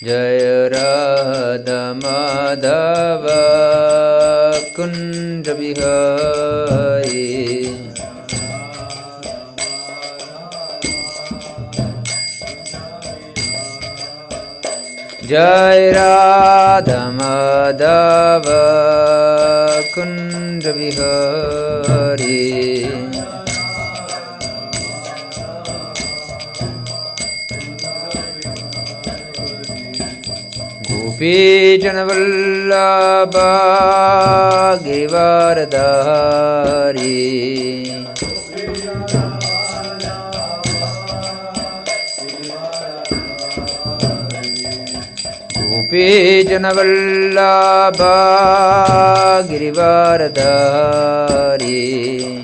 Jaya Radha Madhava Kunja Bihari. Jai Radha Madhava Kunja Bihari. Gopi Janavallabha Giridharidhari. Gopi Janavallabha Giridharidhari.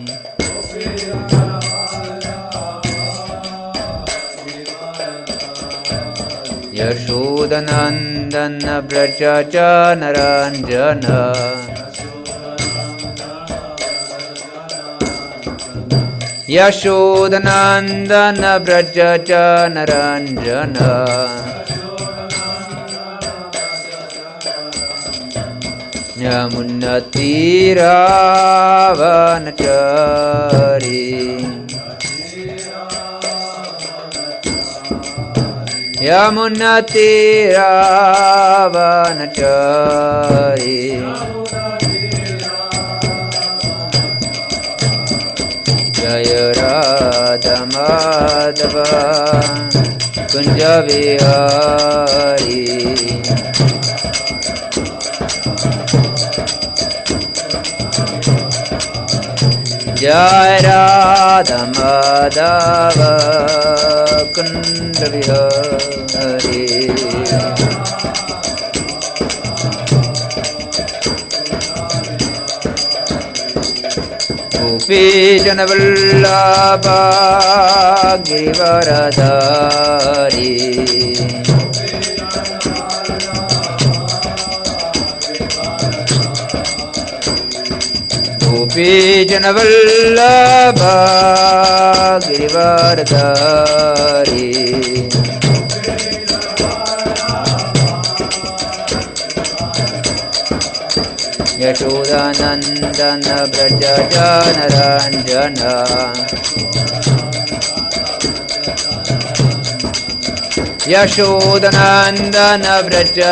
Yashodanandana Braja Naranjana. Yashodanandana Braja Naranjana. Yamunatiravanachari. Yamunatiravanachari. Jaya Radha Madhava Kunja Vihari. Jai Radha Madhava Kunja Vihari. Gopi Janavallabha Giridharidhari. Gopi Janavallabha Giridharidhari. Yashodanandana Braja Naranjana. Yashodanandana Braja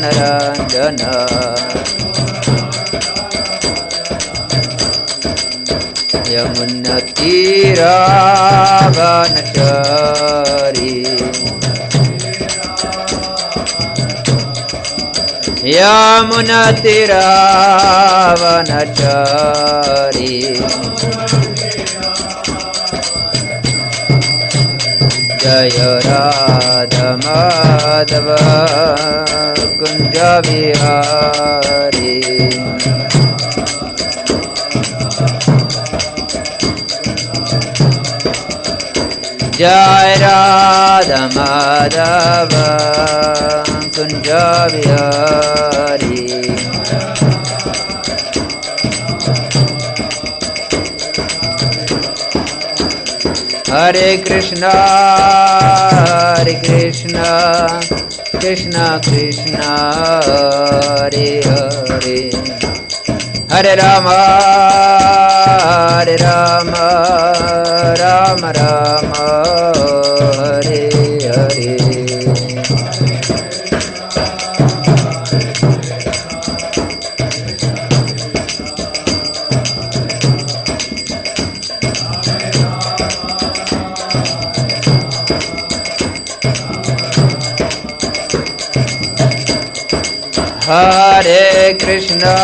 Naranjana. Yamunatiravanachari. Yamunatiravanachari. Jaya Radha Madhava Kunja Vihari. Jai Radha Madhava Kunja Vihari. Hare Krishna, Hare Krishna, Krishna Krishna, Hare Hare. Hare Rama, Hare Rama, Rama Rama, Hare Hare. Hare Krishna,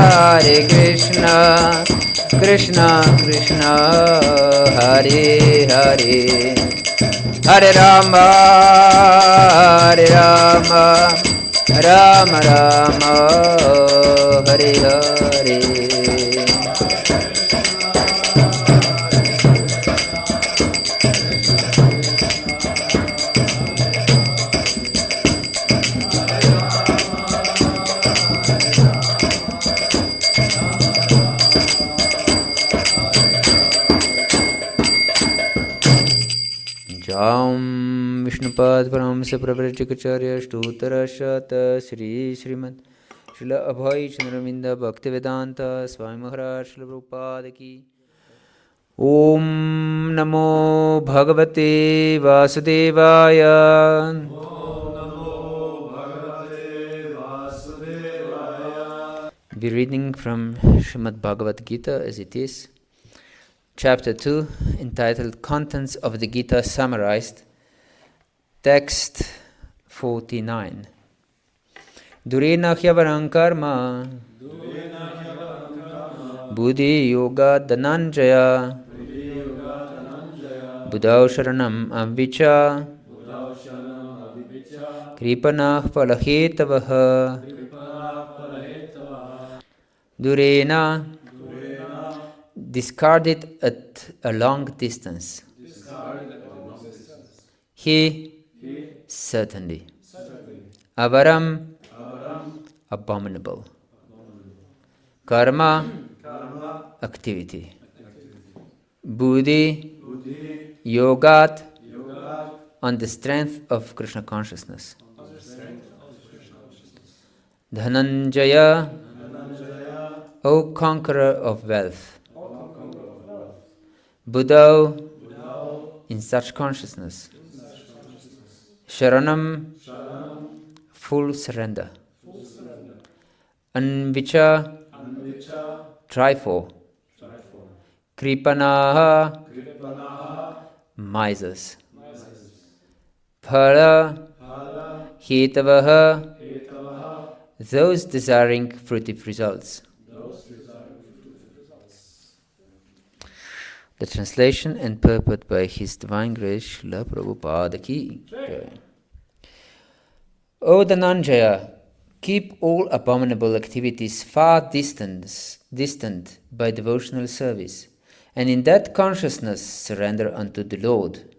Hare Krishna, Krishna Krishna, Hare Hare. Hare Rama, Hare Rama, Rama Rama, Hare Hare. Vishnupad Paramsa Pravrajikacharya Shtutarashata Sri Srimad Srila Abhay Chandraminda Bhaktivedanta Swami Maharaj Srila Prabhupada Ki Om Namo Bhagavate Vasudevaya. Om Namo Bhagavate Vasudevaya. We're reading from Srimad Bhagavad-gita as it is. Chapter 2, entitled Contents of the Gita Summarized. Text 49. Durena hyavarang karma buddhi yoga dhananjaya buddhau sharanam avvicha kripanah palahetavah. Durena, discarded at a long distance. He, certainly. Avaram, abominable. Karma, activity. Buddhi, yogat, on the strength of Krishna consciousness. Dhananjaya, O conqueror of wealth. Buddha, in such consciousness. Sharanam, full surrender. Anvicha, trifle. Kripanaha, misers. Phala, hetavaha, those desiring fruitive results. The translation and purport by His Divine Grace Srila Prabhupada Ki. O Dhananjaya, keep all abominable activities far distant by devotional service, and in that consciousness surrender unto the Lord.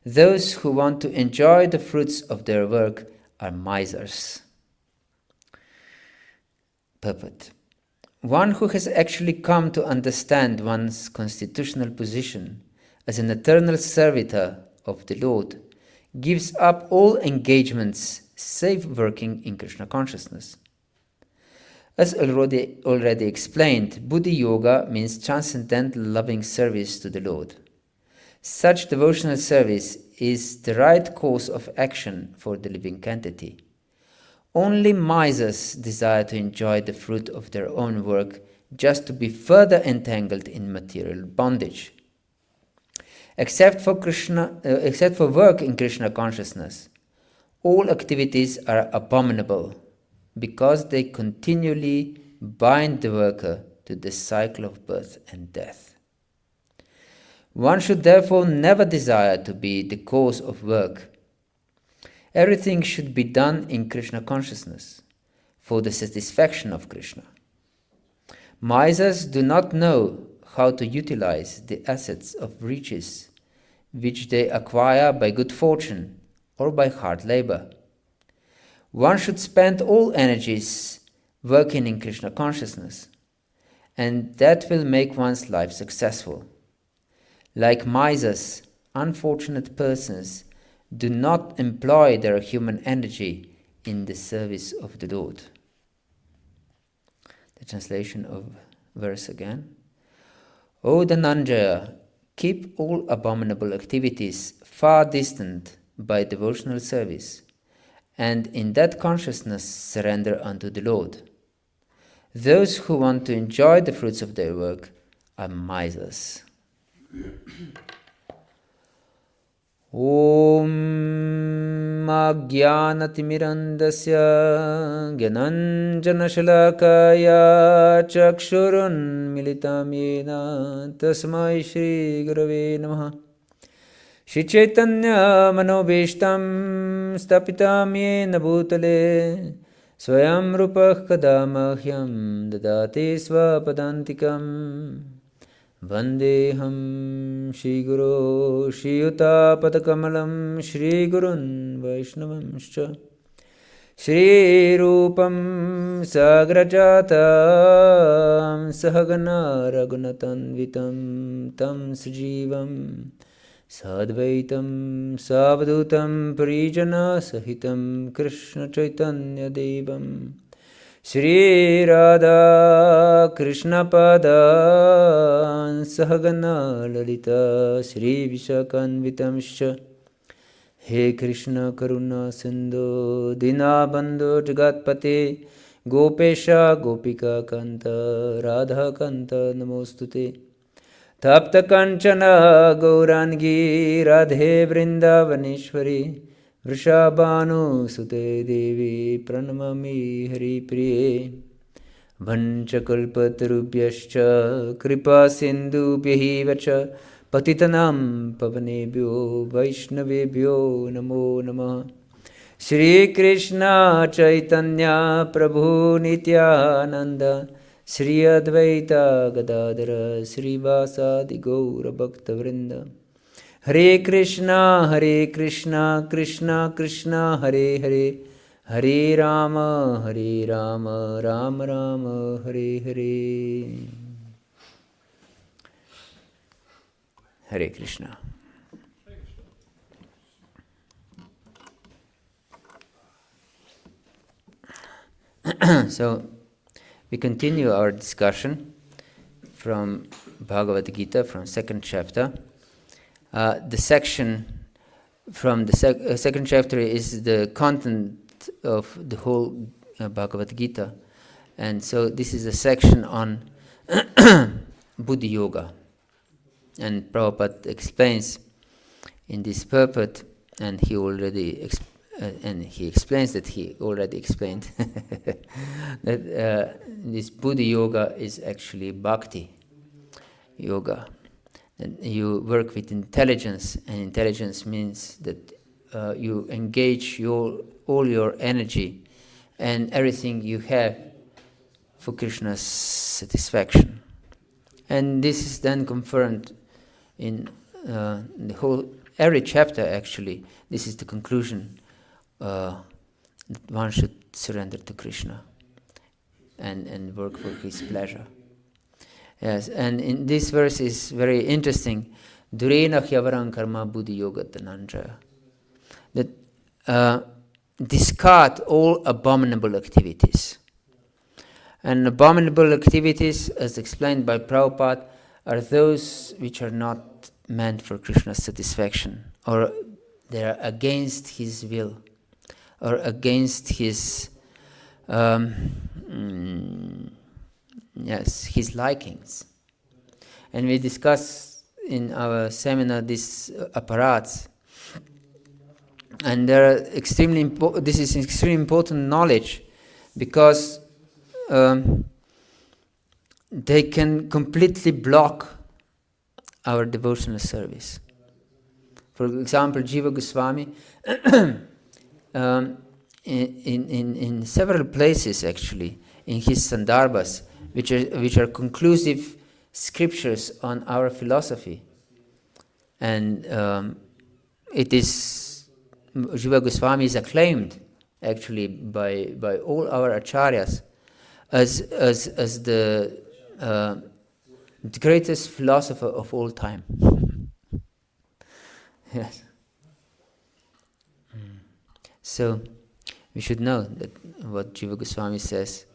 Those who want to enjoy the fruits of their work are misers. Purport. One who has actually come to understand one's constitutional position as an eternal servitor of the Lord gives up all engagements save working in Krishna consciousness. As already explained, Buddhi Yoga means transcendental loving service to the Lord. Such devotional service is the right course of action for the living entity. Only misers desire to enjoy the fruit of their own work just to be further entangled in material bondage. Except for work in Krishna consciousness, all activities are abominable because they continually bind the worker to the cycle of birth and death. One should therefore never desire to be the cause of work. Everything should be done in Krishna consciousness, for the satisfaction of Krishna. Misers do not know how to utilize the assets of riches, which they acquire by good fortune or by hard labor. One should spend all energies working in Krishna consciousness, and that will make one's life successful. Like misers, unfortunate persons do not employ their human energy in the service of the Lord. The translation of verse again. O Dhananjaya, keep all abominable activities far distant by devotional service, and in that consciousness surrender unto the Lord. Those who want to enjoy the fruits of their work are misers. Om Ajnanatirandasya Gyananjana Shalakaya Chakshurun Militam Yena Tasmai Shri Gurave Namaha. Shri Chaitanya Manobishtam Stapitam Yena Bhutale Swayam Rupah Kadamahyam Dadati Svapadantikam Vandeham Shri Guru Shri Yuta Padakamalam Shri Gurun Vaishnavamscha Shri Rupam Sagrajatam Sahagana Raghunatanvitam Tam Sujivam Sadvaitam Savadhutam Parijana Sahitam Krishna Chaitanya Devam Shri Radha Krishna Padan Sahagana Lalita Shri Vishakanvitamscha He Krishna Karuna Sindhu Dinabandhu Jagatpate Gopesha Gopika Kanta Radha Kanta Namostute Tapta Kanchana Gaurangi Radhe Vrindavaneshwari Vrishabhanu Sute Devi Pranamami Hari Priye Vanchakalpatarubhyascha Kripa Sindhubhyahi Vacha Patitanam Pavanebhyo Vaishnavebhyo Namo Namah Shri Krishna Chaitanya Prabhu Nityananda Shri Advaita Gadadara Shri Vasadi Gaura Bhakta Vrinda Hare Krishna Krishna Krishna Hare Hare Hare Rama Rama Rama Hare Hare Hare Krishna. So we continue our discussion from Bhagavad-Gita, from second chapter. The section from the second chapter is the content of the whole Bhagavad-Gita. And so this is a section on bhakti-yoga. And Prabhupada explains in this purport, and he already explains that he already explained that this bhakti-yoga is actually bhakti yoga. And you work with intelligence, and intelligence means that you engage all your energy and everything you have for Krishna's satisfaction. And this is then confirmed in the whole, every chapter actually. This is the conclusion that one should surrender to Krishna and work for his pleasure. Yes, and in this verse is very interesting. Durena hyavarang karma buddhi yoga dhananjaya. That discard all abominable activities. And abominable activities, as explained by Prabhupada, are those which are not meant for Krishna's satisfaction, or they are against his will, or against his his likings. And we discuss in our seminar this Aparadha, and they are extremely this is extremely important knowledge, because they can completely block our devotional service. For example, Jiva Goswami in several places actually in his Sandarbhas, which are conclusive scriptures on our philosophy, and it is Jiva Goswami is acclaimed actually by all our acharyas as the greatest philosopher of all time. Yes. So we should know that what Jiva Goswami says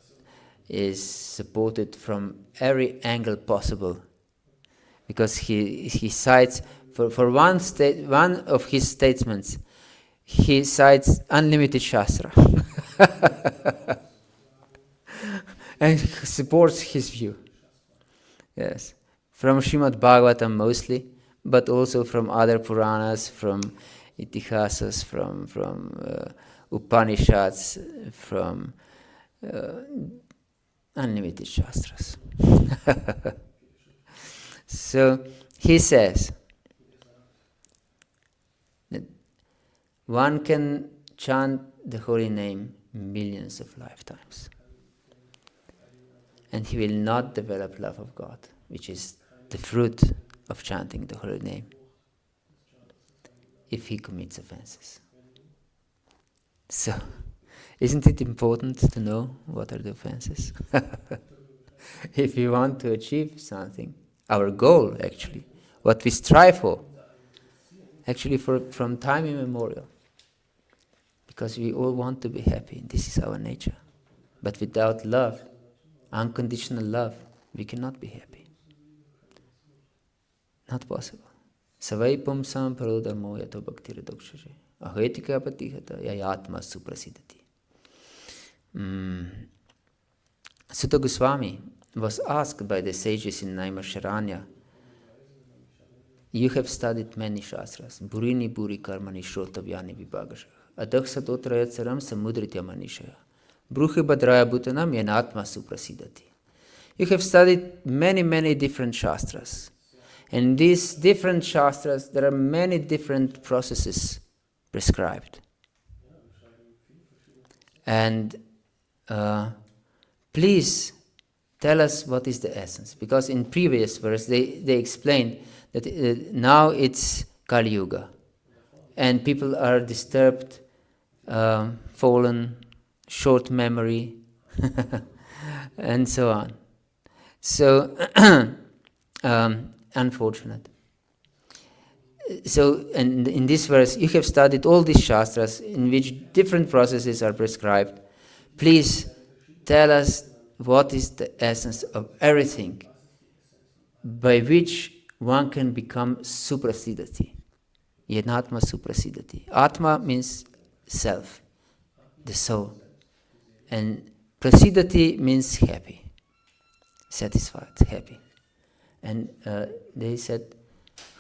is supported from every angle possible, because he cites for one of his statements, he cites unlimited Sastra and supports his view. Yes, from Srimad Bhagavatam mostly, but also from other Puranas, from Itihasas, from Upanishads, from unlimited Shastras. So he says that one can chant the holy name millions of lifetimes, and he will not develop love of God, which is the fruit of chanting the holy name, if he commits offences. So, isn't it important to know what are the offences? If we want to achieve something, our goal actually, what we strive for, actually from time immemorial. Because we all want to be happy. This is our nature. But without love, unconditional love, we cannot be happy. Not possible. Savai pumsam parodharmo yato bhakti dokshaje. Ahaitika patihata yayatma suprasidati. Sutta Goswami was asked by the sages in Naimisharanya, you have studied many shastras. Burini buri karmani shrotavyani vibhagasha. Adakh satotrayat saram samudritya manishaya. Bruhi badraya bhutanam yanatma suprasidati. You have studied many, many different shastras. And these different shastras, there are many different processes prescribed. And please tell us what is the essence. Because in previous verse they explained that now it's Kali Yuga. And people are disturbed, fallen, short memory, and so on. So, unfortunate. So, and in this verse, you have studied all these shastras in which different processes are prescribed. Please tell us what is the essence of everything by which one can become suprasidati. Yanatma suprasidati. Atma means self, the soul. And prasidati means happy, satisfied, happy. And they said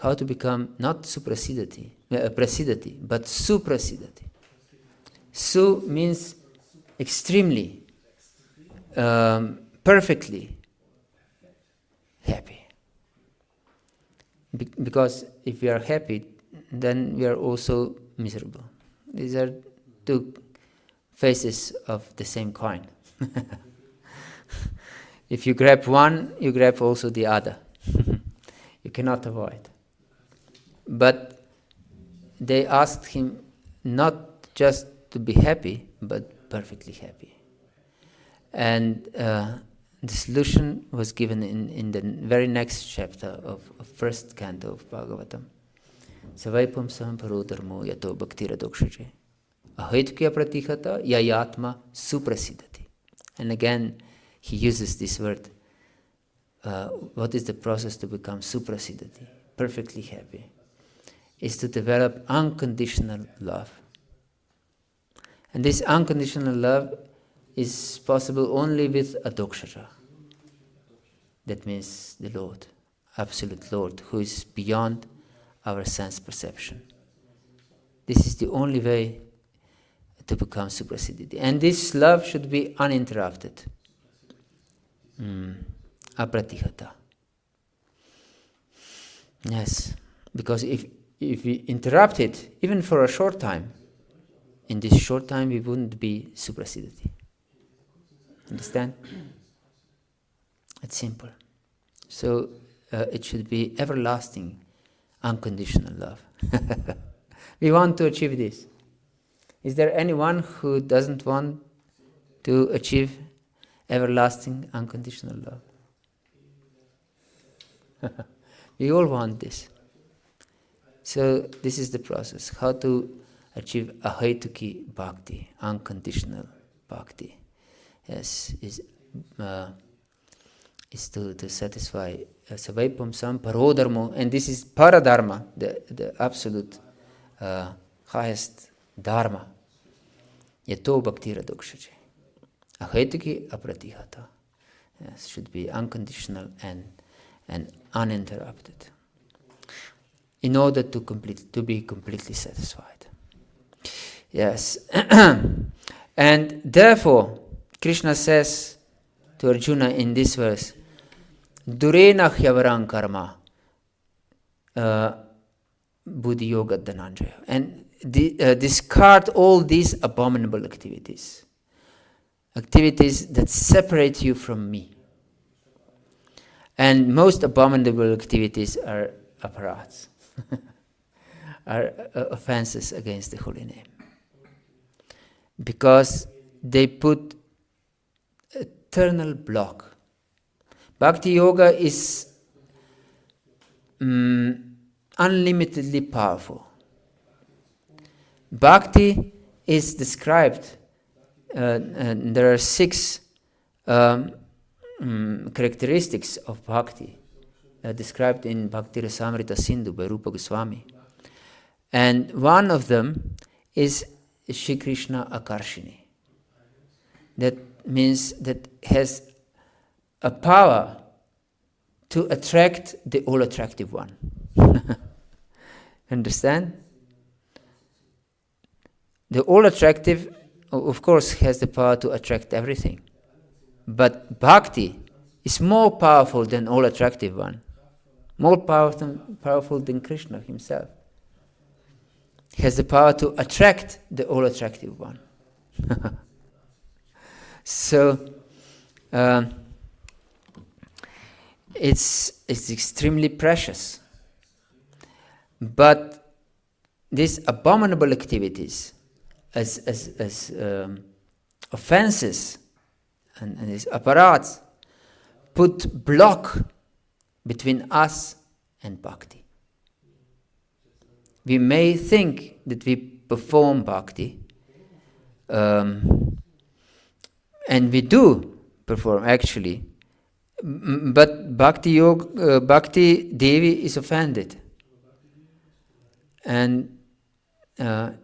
how to become not suprasidati, prasidati, but suprasidati. Su means extremely, perfectly happy. Because if we are happy, then we are also miserable. These are two faces of the same coin. If you grab one, you grab also the other. You cannot avoid. But they asked him not just to be happy, but perfectly happy. And the solution was given in the very next chapter of first canto of Bhagavatam. Savaipam samparodharmo yato bhaktira dokshaje. Ahaitkya pratihata yayatma suprasidati. And again, he uses this word. What is the process to become suprasidati? Perfectly happy. Is to develop unconditional love. And this unconditional love is possible only with adokshara. That means the Lord, absolute Lord, who is beyond our sense perception. This is the only way to become suprasidati. And this love should be uninterrupted. Apratihata. Yes, because if we interrupt it, even for a short time, in this short time we wouldn't be suprasidati. Understand? It's simple. So it should be everlasting, unconditional love. We want to achieve this. Is there anyone who doesn't want to achieve everlasting, unconditional love? We all want this. So this is the process. How to achieve ahaituki bhakti, unconditional bhakti. Yes, is to satisfy savaipam sam parodharmo, and this is paradharma, the absolute highest dharma. Yato bhaktira dokshaje. Ahaituki apratihata. Yes, should be unconditional and uninterrupted, in order to be completely satisfied. Yes. And therefore, Krishna says to Arjuna in this verse, Durena hyavarang karma bhakti-yoga dhananjaya. And discard all these abominable activities. Activities that separate you from me. And most abominable activities are aparadhas, are offences against the holy name. Because they put eternal block. Bhakti-yoga is unlimitedly powerful. Bhakti is described, and there are 6 characteristics of bhakti described in Bhakti Rasamrita Sindhu by Rupa Goswami. And one of them is Shri Krishna Akarshini. That means that has a power to attract the all-attractive one. Understand? The all-attractive, of course, has the power to attract everything. But bhakti is more powerful than all-attractive one. More powerful than Krishna himself. He has the power to attract the all-attractive one. So, it's extremely precious. But these abominable activities, as offences and these aparadhas, put block between us and bhakti. We may think that we perform bhakti, and we do perform actually, but bhakti-yoga, Bhakti Devi is offended, and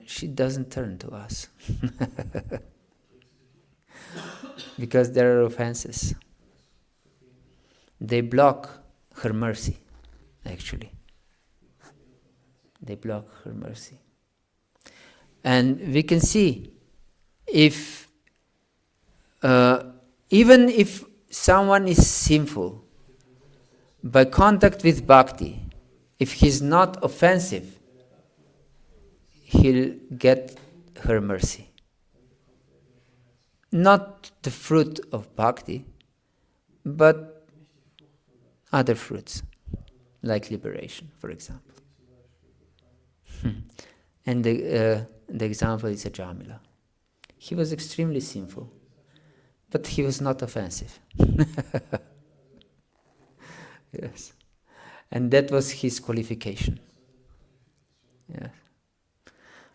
she doesn't turn to us because there are offenses. They block her mercy, actually. They block her mercy. And we can see if even if someone is sinful, by contact with bhakti, if he's not offensive, he'll get her mercy. Not the fruit of bhakti, but other fruits, like liberation, for example. And the example is Ajamila. He was extremely sinful, but he was not offensive. Yes. And that was his qualification. Yes.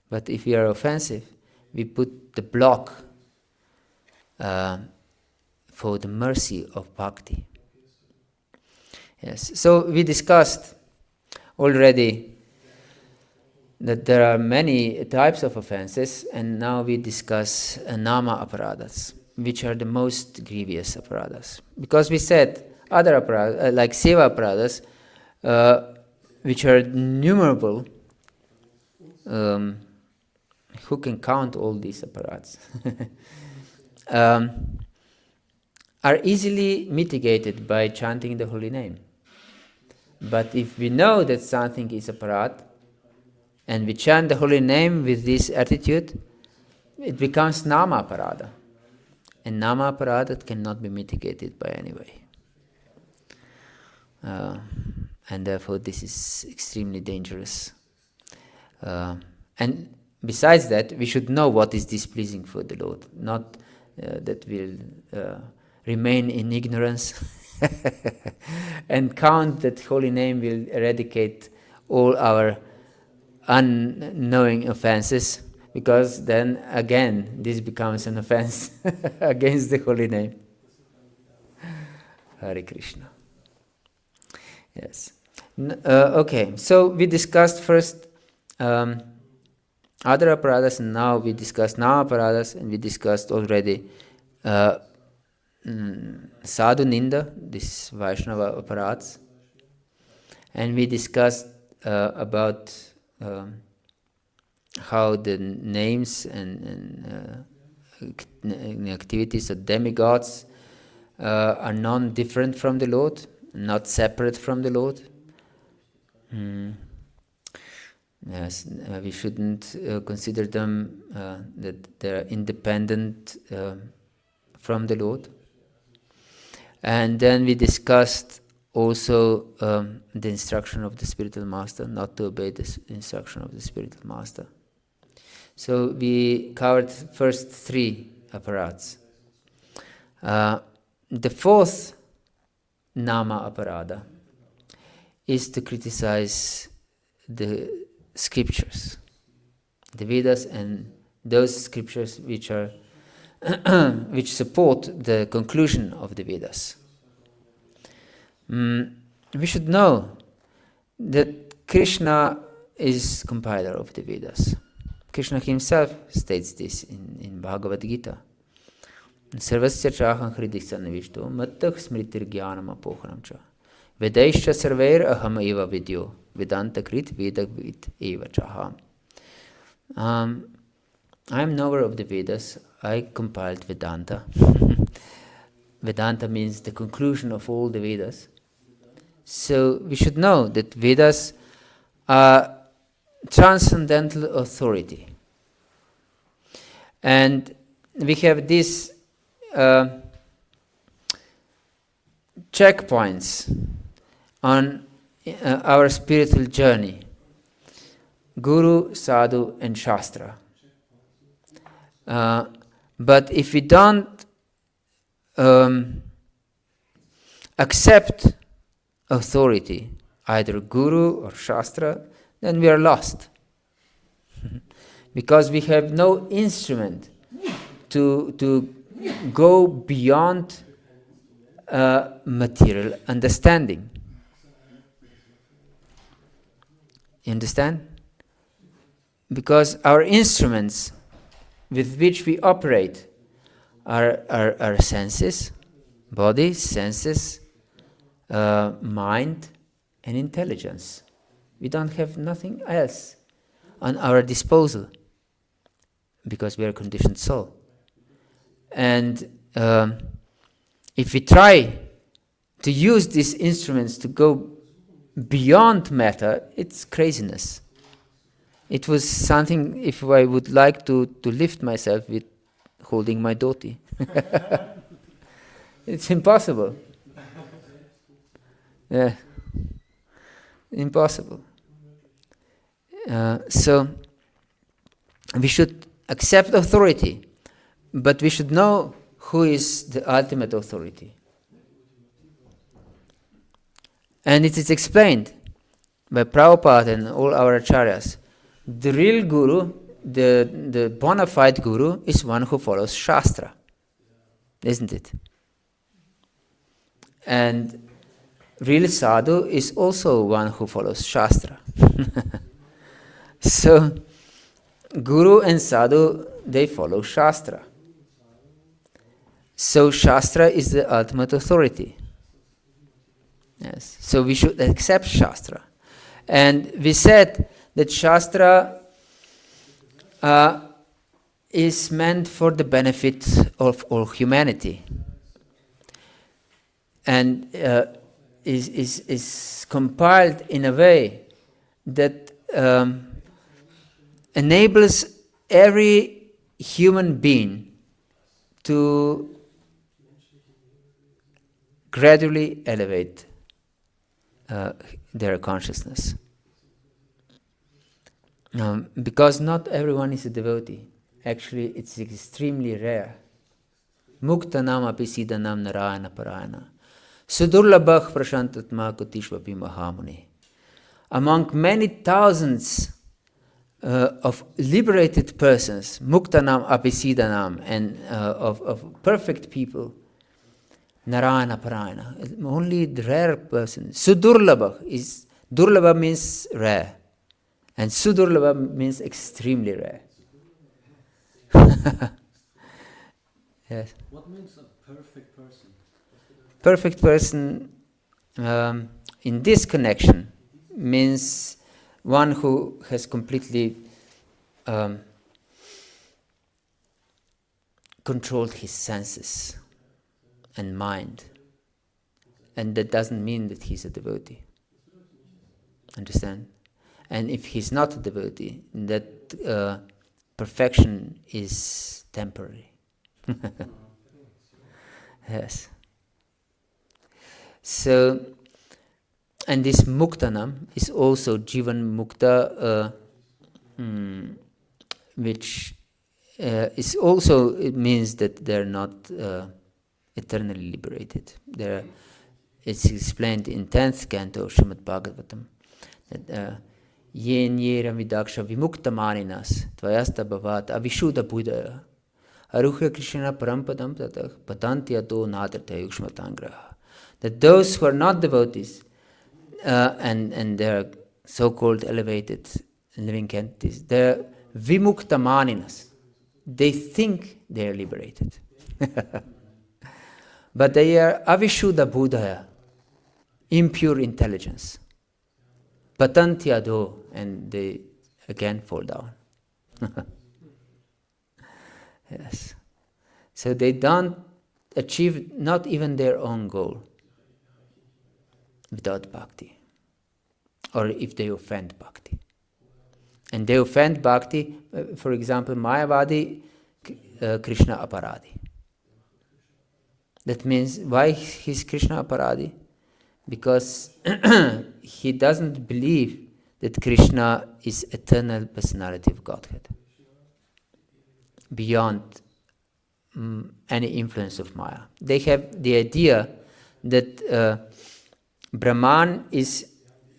But if we are offensive, we put the block for the mercy of bhakti. Yes. So we discussed already that there are many types of offenses, and now we discuss nama aparadhas, which are the most grievous aparadhas. Because we said other aparadhas, like seva aparadhas, which are innumerable. Who can count all these aparadhas? Are easily mitigated by chanting the holy name. But if we know that something is aparadh, and we chant the holy name with this attitude, it becomes nama aparadha. And nama aparadha cannot be mitigated by any way. And therefore this is extremely dangerous. And besides that, we should know what is displeasing for the Lord, not that we'll remain in ignorance and count that holy name will eradicate all our unknowing offenses, because then again this becomes an offense against the holy name. Hare Krishna. Yes. Okay, so we discussed first other aparadhas, and now we discussed nama aparadhas, and we discussed already sadhu ninda, this is Vaishnava aparadhas, and we discussed about how the names and activities of demigods are non-different from the Lord, not separate from the Lord. Yes, we shouldn't consider them that they are independent from the Lord. And then we discussed also the instruction of the spiritual master, not to obey the instruction of the spiritual master. So we covered first 3 aparadhas. The fourth nama aparadha is to criticize the scriptures the Vedas and those scriptures which are which support the conclusion of the Vedas. We should know that Krishna is compiler of the Vedas. Krishna himself states this in Bhagavad-gita. Sarvasya chaham hridiksa navishto mattah smritir jnanam apohanam cha vedaischa sarvair aham eva vidyo vedanta krit vedavit eva chaham. I am knower of the Vedas. I compiled Vedanta. Vedanta means the conclusion of all the Vedas. So we should know that Vedas are transcendental authority. And we have these checkpoints on our spiritual journey. Guru, Sadhu and Shastra. But if we don't accept authority, either Guru or Shastra, then we are lost. Because we have no instrument to go beyond material understanding. You understand? Because our instruments with which we operate are senses, body, senses, mind, and intelligence. We don't have nothing else on our disposal because we are a conditioned soul. And if we try to use these instruments to go beyond matter, it's craziness. It was something, if I would like to lift myself with holding my dhoti. It's impossible. Yeah. Impossible. So we should accept authority, but we should know who is the ultimate authority. And it is explained by Prabhupada and all our acharyas. The real guru, the bona fide guru, is one who follows Shastra, isn't it? And real sadhu is also one who follows Shastra. So, guru and sadhu, they follow Shastra. So Shastra is the ultimate authority. Yes. So we should accept Shastra. And we said that Shastra is meant for the benefit of all humanity. And is compiled in a way that enables every human being to gradually elevate their consciousness. Because not everyone is a devotee. Actually, it's extremely rare. Muktanam api siddhanam narayana parayana. Sudurlabhah prashantatma kutishvapi mahamuni. Among many thousands of liberated persons, muktanam api siddhanam, and of perfect people, narayana parayana, only the rare person. Sudurlabhah is, durlabha means rare. And sudurlabha means extremely rare. Yes. What means a perfect person? Perfect person in this connection means one who has completely controlled his senses and mind. And that doesn't mean that he's a devotee. Understand? And if he's not a devotee, that perfection is temporary. Yes. So, and this muktanam is also jivan mukta, which is also, it means that they're not eternally liberated. It's explained in 10th canto Srimad Bhagavatam that yen yera vidaksha vimukta maninas tvayasta bhavat avishuddha buddhaya aruhya krishna parampadam tatah patanti ato nadrata yukshmatangraha. That those who are not devotees and they're so-called elevated living entities, they're vimukta maninas. They think they are liberated. But they are avishuddha buddhaya, impure intelligence. Patanti ado, and they again fall down. Yes. So they don't achieve not even their own goal without bhakti, or if they offend bhakti. And they offend bhakti, for example, Mayavadi, Krishna Aparadhi. That means, why he's Krishna Aparadhi? Because he doesn't believe that Krishna is eternal personality of Godhead, beyond any influence of Maya. They have the idea that Brahman is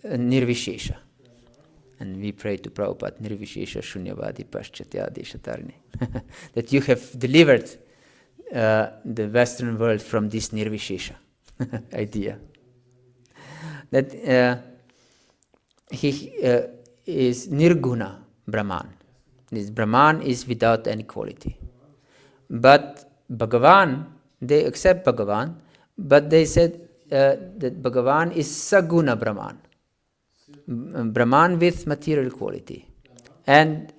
Nirvishesha. And we pray to Prabhupada, Nirvishesha Shunyavadi Paschatya Deshatarni. That you have delivered the Western world from this Nirvishesha idea. That he is Nirguna Brahman. This Brahman is without any quality. But Bhagavan, they accept Bhagavan, but they said that Bhagavan is Saguna Brahman. Brahman with material quality. And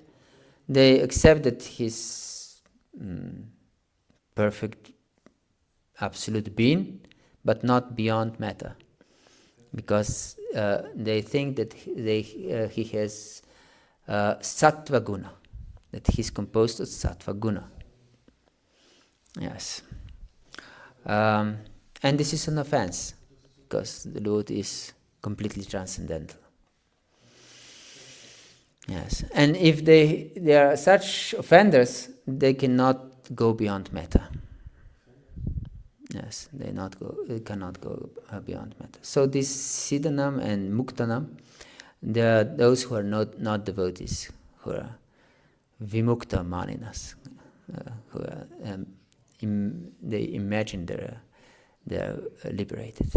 they accept that he's perfect, absolute being, but not beyond matter. Because they think that he has sattva guna, that he's composed of sattva guna. Yes. And this is an offense, because the Lord is completely transcendental. Yes. And if they are such offenders, they cannot go beyond metta. Yes, they cannot go beyond matter. So this Siddhanam and Muktanam, there are those who are not devotees, who are Vimukta Maninas, who are, they imagine they're liberated.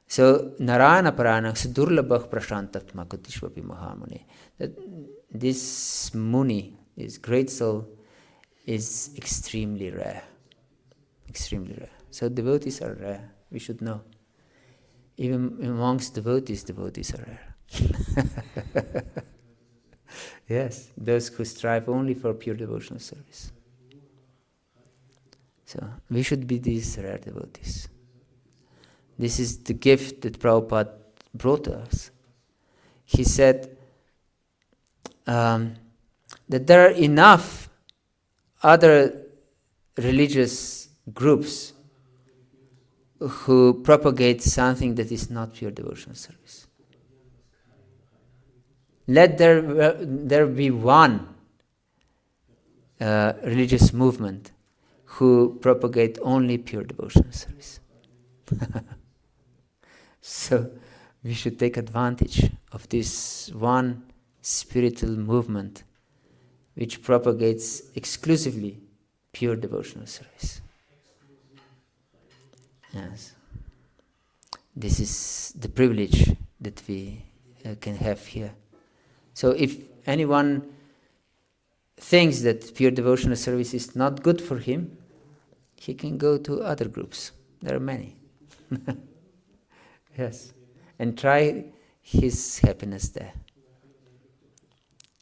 So Narayana Parana Sudurlabhah Prashantatma Kutishvapi Mahamuni. That this Muni, this great soul, is extremely rare. Extremely rare. So devotees are rare. We should know. Even amongst devotees are rare. Yes, those who strive only for pure devotional service. So we should be these rare devotees. This is the gift that Prabhupada brought us. He said that there are enough other religious groups who propagate something that is not pure devotional service. Let there be one religious movement who propagate only pure devotional service. So we should take advantage of this one spiritual movement which propagates exclusively pure devotional service. Yes. This is the privilege that we can have here. So if anyone thinks that pure devotional service is not good for him, he can go to other groups. There are many. Yes. And try his happiness there.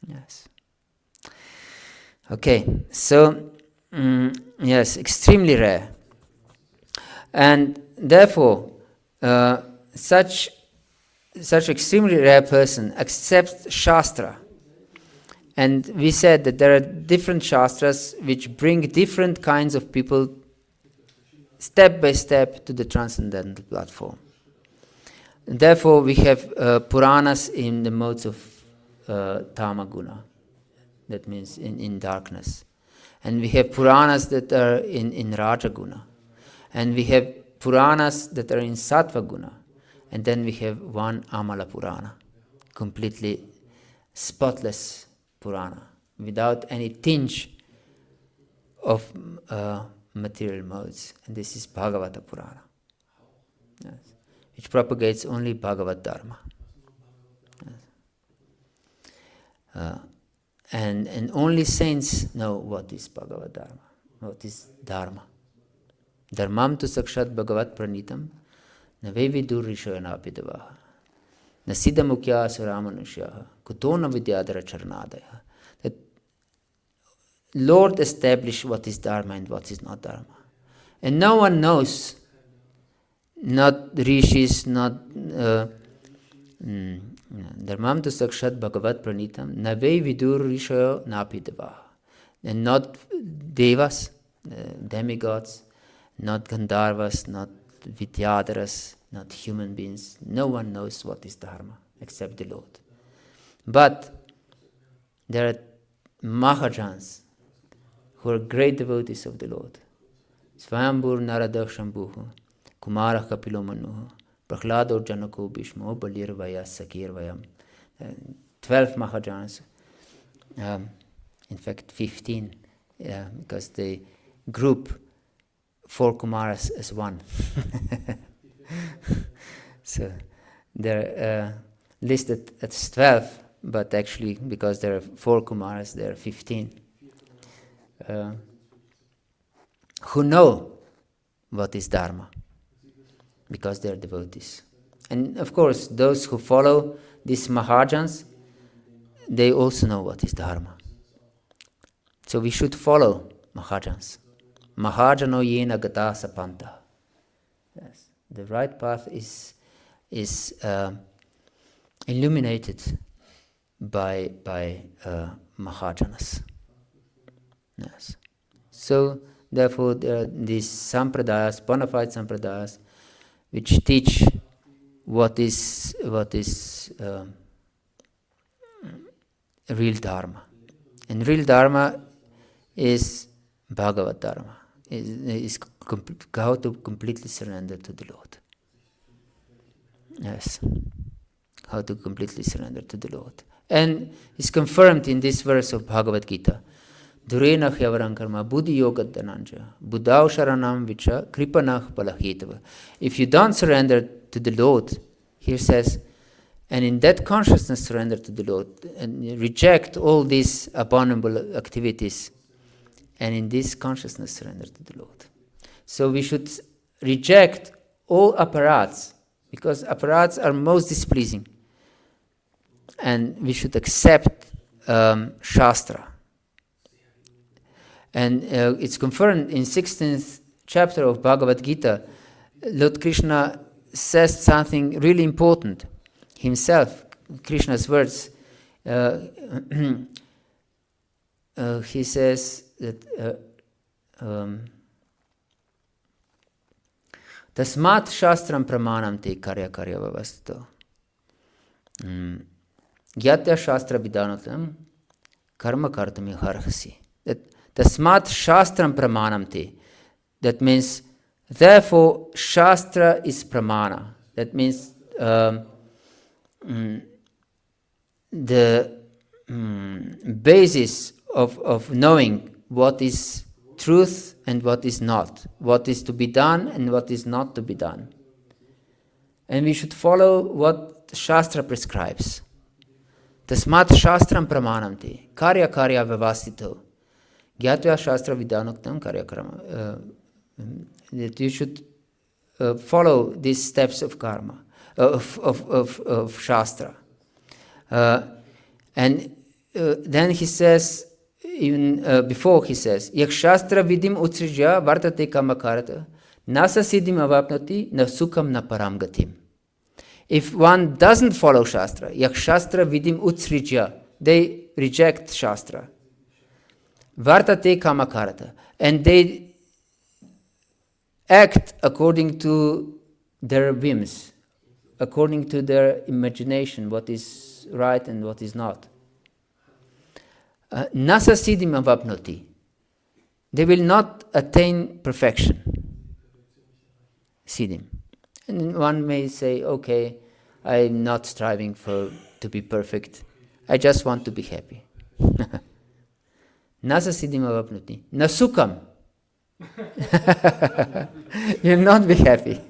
Yes. Okay. So, yes, extremely rare. And therefore, such extremely rare person accepts Shastra. And we said that there are different Shastras which bring different kinds of people step by step to the transcendental platform. And therefore, we have Puranas in the modes of Tamaguna. That means in darkness. And we have Puranas that are in Rajaguna. And we have Puranas that are in Sattva Guna. And then we have one Amala Purana. completely spotless Purana, without any tinge of material modes. And this is Bhagavata Purana, yes, which propagates only Bhagavad-dharma. Yes. And only saints know what is Bhagavad-dharma, what is Dharma. Dharmam tu sakshat Bhagavat pranitam nave vidur rishayana pidavaha nasida mukya asuramanusyaha kutona vidyadara charanadaya. That Lord established what is Dharma and what is not Dharma. And no one knows, not rishis, not Dharmam tu sakshat Bhagavat pranitam nave vidur rishayo napidavaha. And not devas, demigods, not Gandharvas, not Vidyadharas, not human beings. No one knows what is Dharma except the Lord. But there are Mahajans who are great devotees of the Lord. Svayambur Narada Shambhuhu, Kumara Kapilo Manuhu, Prahlado Janako Bhishmo, Balir Vaya Sakir Vayam. 12 Mahajans, in fact 15, because they group 4 Kumaras as one. So they're listed as 12, but actually because there are 4 Kumaras, there are 15. Who know what is Dharma, because they are devotees. And of course, those who follow these Mahajans, they also know what is Dharma. So we should follow Mahajans. Mahajano yena gata sapanta. Yes, the right path is illuminated by Mahajanas. Yes. So therefore, there are these sampradayas, bona fide sampradayas, which teach what is real Dharma. And real Dharma is Bhagavad-dharma, is how to completely surrender to the Lord. Yes, how to completely surrender to the Lord. And it's confirmed in this verse of Bhagavad Gita. Durena hyavaram karma buddhi-yoga dhananja buddhau sharanam vicha kripanah palahitava. If you don't surrender to the Lord, here says, and in that consciousness surrender to the Lord, and reject all these abominable activities, and in this consciousness surrender to the Lord. So we should reject all aparadhas, because aparadhas are most displeasing. And we should accept Shastra. And it's confirmed in 16th chapter of Bhagavad Gita. Lord Krishna says something really important himself, Krishna's words. He says that Tasmat Shastram Pramanam Te Karya Karya Vavasto. Gyatya Shastra Vidanotam Karma Kartami Harhasi. That Tasmat Shastram Pramanam Te. That means, therefore, Shastra is Pramana. That means the basis of knowing what is truth and what is not, what is to be done and what is not to be done. And we should follow what Shastra prescribes. Tasmat Shastram Pramanam Te, Karya Karya Vyavastito, Gyatya Shastra Vidanuktam Karya Karma. That you should follow these steps of karma, of Shastra. And then he says, even before he says, Yakshastra vidim utsrijya vartate kamakarata nasa siddhim avapnoti na sukham na param gatim. If one doesn't follow Shastra, Yakshastra vidim utsrijya, they reject Shastra. Vartate kamakarata, and they act according to their whims, according to their imagination, what is right and what is not. Nasa siddhim avapnoti. They will not attain perfection. Siddhim. And one may say, okay, I'm not striving for to be perfect. I just want to be happy. Nasa siddhim avapnuti. Na sukham. You'll not be happy.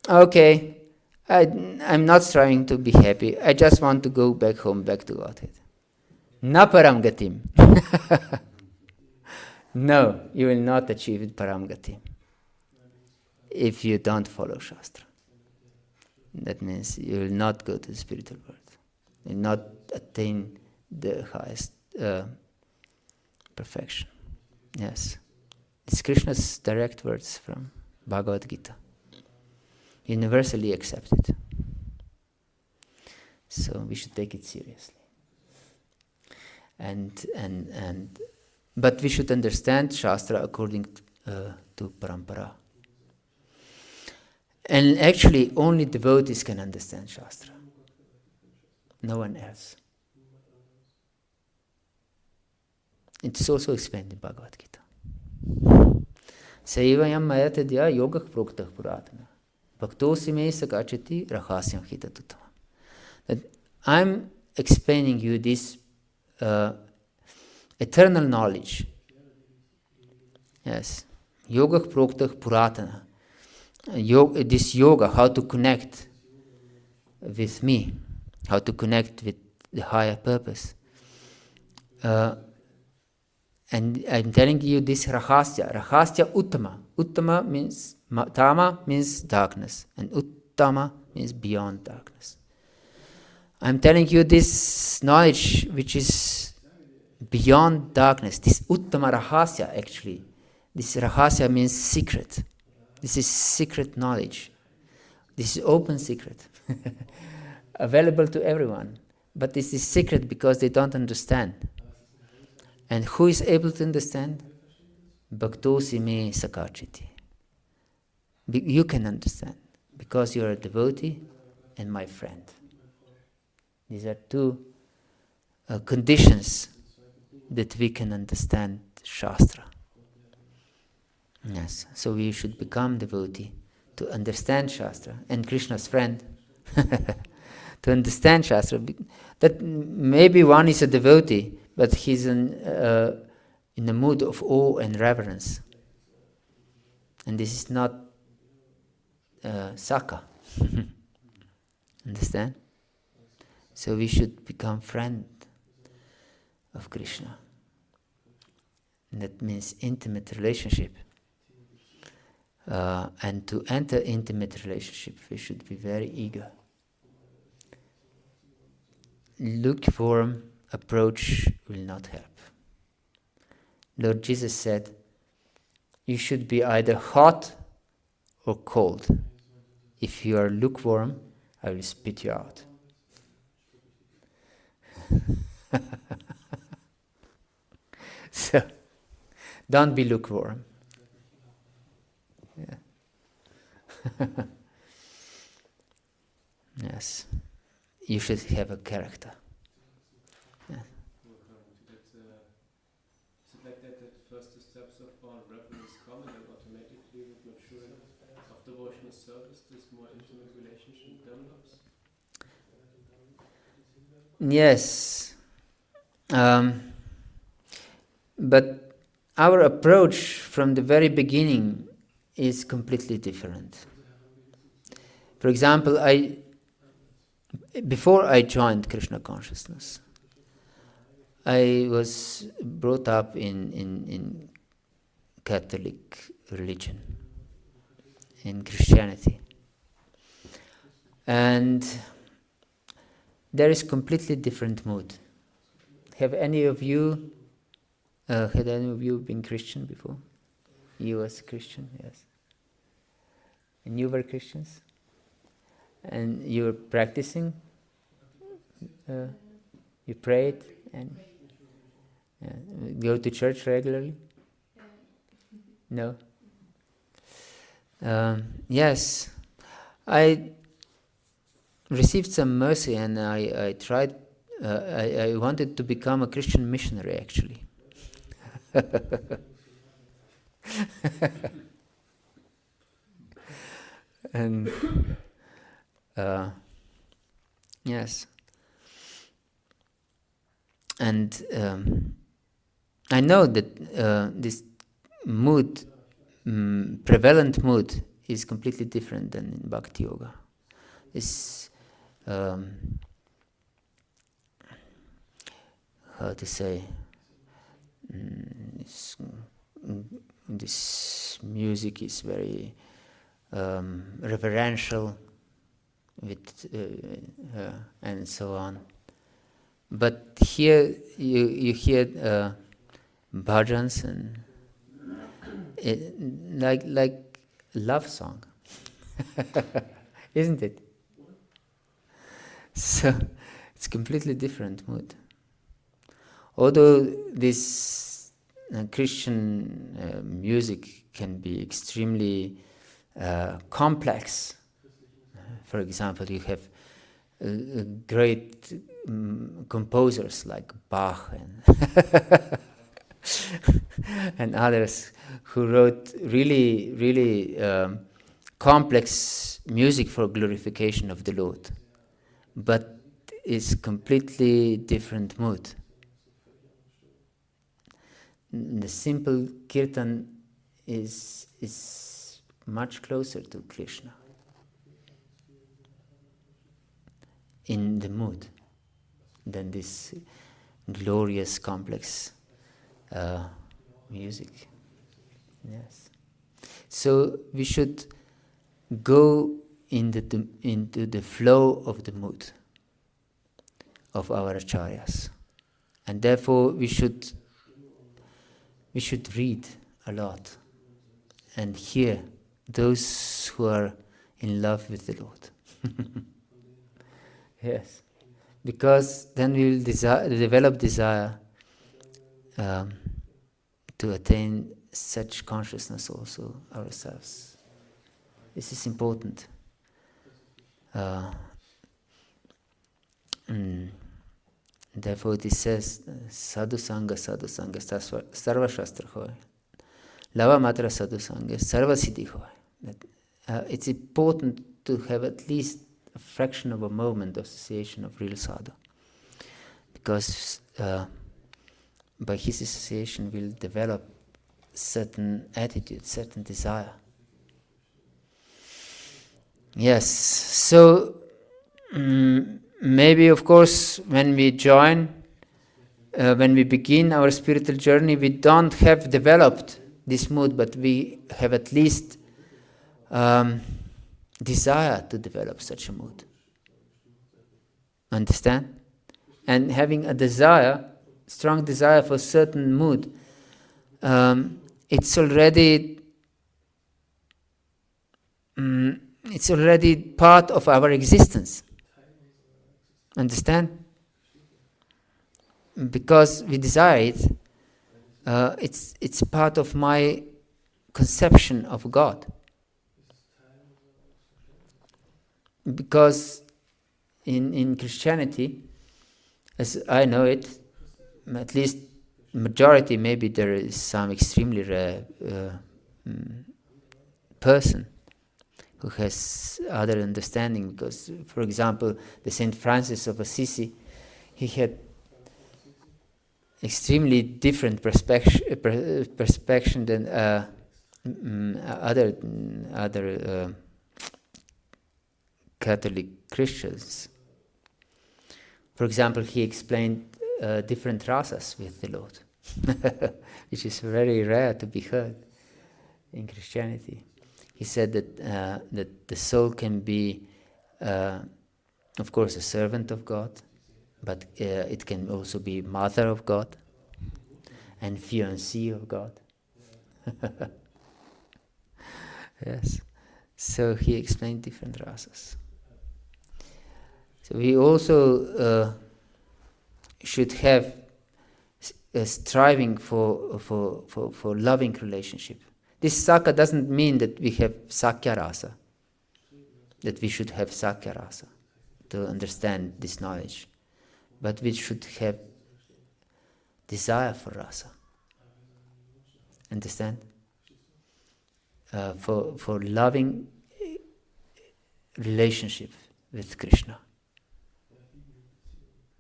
Okay, I'm not trying to be happy. I just want to go back home, back to Godhead. Na param gatim. No, you will not achieve param gatim if you don't follow Shastra. That means you will not go to the spiritual world. You will not attain the highest perfection. Yes. It's Krishna's direct words from Bhagavad-Gita. Universally accepted. So we should take it seriously. But we should understand Shastra according to Parampara. And actually, only devotees can understand Shastra. No one else. It's also explained in Bhagavad Gita. Saivayam mayatadya yogak proktah puratana. Bhaktosi me sakachati rahasyam hitatutama. That I'm explaining you this eternal knowledge. Yes. Yogak proktah puratana. This yoga, how to connect with me, how to connect with the higher purpose. And I'm telling you this rahasya. Rahasya uttama. Uttama means, tama means darkness. And uttama means beyond darkness. I'm telling you this knowledge which is beyond darkness. This uttama rahasya actually. This rahasya means secret. This is secret knowledge. This is open secret. Available to everyone. But this is secret because they don't understand. And who is able to understand? Bhaktosi me sakachiti. You can understand. Because you are a devotee and my friend. These are two conditions that we can understand Shastra. Yes, so we should become devotee to understand Shastra and Krishna's friend. To understand Shastra. That maybe one is a devotee, but he's in a mood of awe and reverence. And this is not Saka. Understand? So we should become friend of Krishna. And that means intimate relationship. And to enter intimate relationship, we should be very eager. Lukewarm approach will not help. Lord Jesus said, you should be either hot or cold. If you are lukewarm, I will spit you out. So, don't be lukewarm. Yeah. Yes. You should have a character. Yeah. Is it like that first the steps of all reverence come and then automatically with maturing of devotional service this more intimate relationship develops? Yes. But our approach from the very beginning is completely different. For example, before I joined Krishna consciousness, I was brought up in Catholic religion, in Christianity. And there is completely different mood. Had any of you been Christian before? You was Christian, yes. And you were Christians? And you were practicing? You prayed? And go to church regularly? No? Yes. I received some mercy and I tried, I wanted to become a Christian missionary actually. And Yes. And I know that this mood, prevalent mood, is completely different than in Bhakti Yoga. It's how to say, it's, this music is very reverential with and so on. But here you hear bhajans and like love song, isn't it? So it's completely different mood. Although this Christian music can be extremely complex. For example, you have great composers like Bach and and others who wrote really, really complex music for glorification of the Lord, but it's completely different mood. The simple kirtan is much closer to Krishna in the mood than this glorious, complex music. Yes. So we should go into the flow of the mood of our acharyas, and therefore we should read a lot and hear those who are in love with the Lord. Yes, because then we will develop desire to attain such consciousness also ourselves. This is important. Therefore it says, sadhu sangha sarva shastra hoy. Lava matra sadhu sangha sarva siddhi hoy. It's important to have at least a fraction of a moment of association of real sadhu, because by his association we'll develop certain attitude, certain desire. Yes, so maybe of course when we join, when we begin our spiritual journey, we don't have developed this mood, but we have at least desire to develop such a mood. Understand? And having a desire, strong desire for certain mood, it's already part of our existence. Understand? Because we desire it, it's part of my conception of God. Because in Christianity, as I know it, at least majority, maybe there is some extremely rare person who has other understanding, because, for example, the Saint Francis of Assisi, he had extremely different perspective than other Catholic Christians. For example, he explained different rasas with the Lord, which is very rare to be heard in Christianity. He said that the soul can be, of course, a servant of God, but it can also be mother of God and fiancée of God. Yes. So he explained different rasas. So we also should have a striving for loving relationship. This Sakya doesn't mean that we have Sakya rasa, that we should have Sakya rasa to understand this knowledge, but we should have desire for rasa. Understand? For loving relationship with Krishna.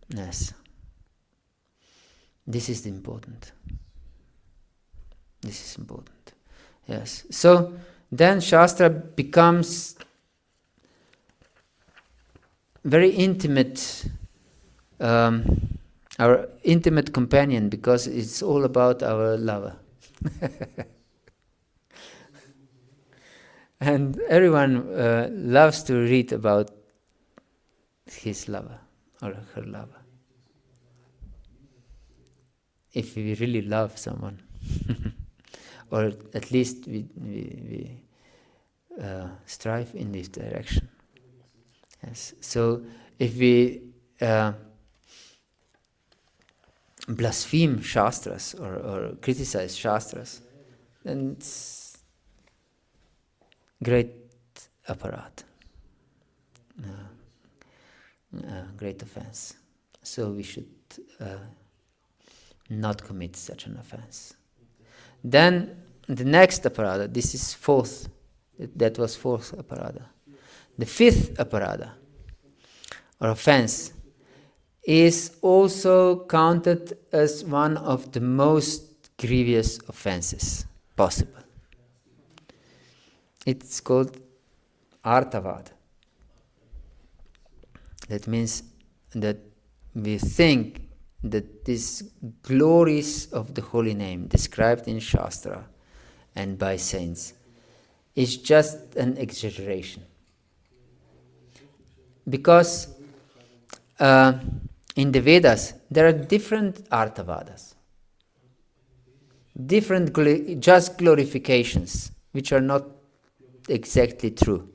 Yes. This is important. This is important. Yes. So then Shastra becomes very intimate, our intimate companion, because it's all about our lover. And everyone loves to read about his lover or her lover. If we really love someone, or at least we strive in this direction. Yes. So if we blaspheme Shastras or criticize Shastras, then it's great aparadha, great offense. So we should not commit such an offense. Then the next aparadha, this is fourth, that was fourth aparadha. The fifth aparadha, or offense, is also counted as one of the most grievous offenses possible. It's called artavad. That means that we think that these glories of the holy name described in Shastra and by saints is just an exaggeration. Because in the Vedas there are different artavadas, different just glorifications, which are not exactly true.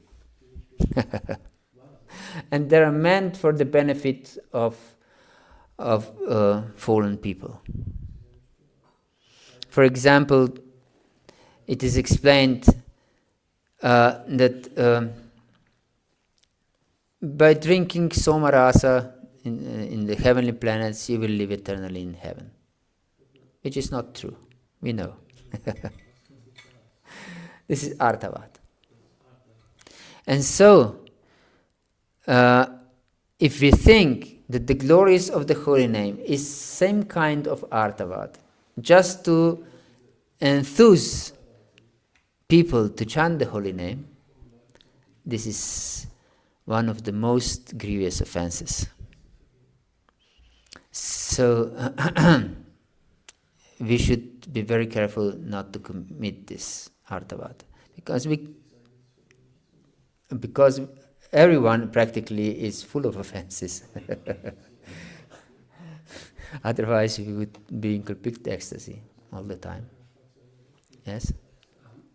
And they are meant for the benefit of fallen people. For example, it is explained that by drinking somarasa in the heavenly planets, you will live eternally in heaven. Which is not true. We know. This is artavad. And so, if we think that the glories of the holy name is same kind of artavad, just to enthuse people to chant the holy name, this is one of the most grievous offenses. So we should be very careful not to commit this artavad, because everyone practically is full of offenses. Otherwise we would be in complete ecstasy all the time. Yes?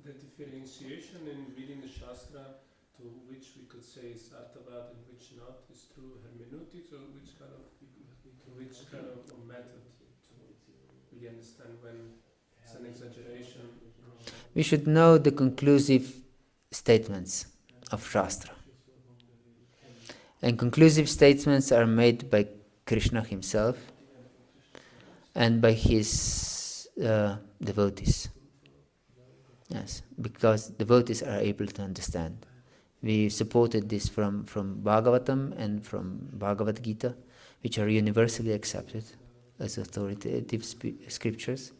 The differentiation in reading the Shastra, to which we could say is artavad and which not, is through hermeneutics, or which kind of method to really understand when it's an exaggeration? We should know the conclusive statements of Shastra. And conclusive statements are made by Krishna himself and by his devotees. Yes, because devotees are able to understand. We supported this from Bhagavatam and from Bhagavad-gita, which are universally accepted as authoritative scriptures,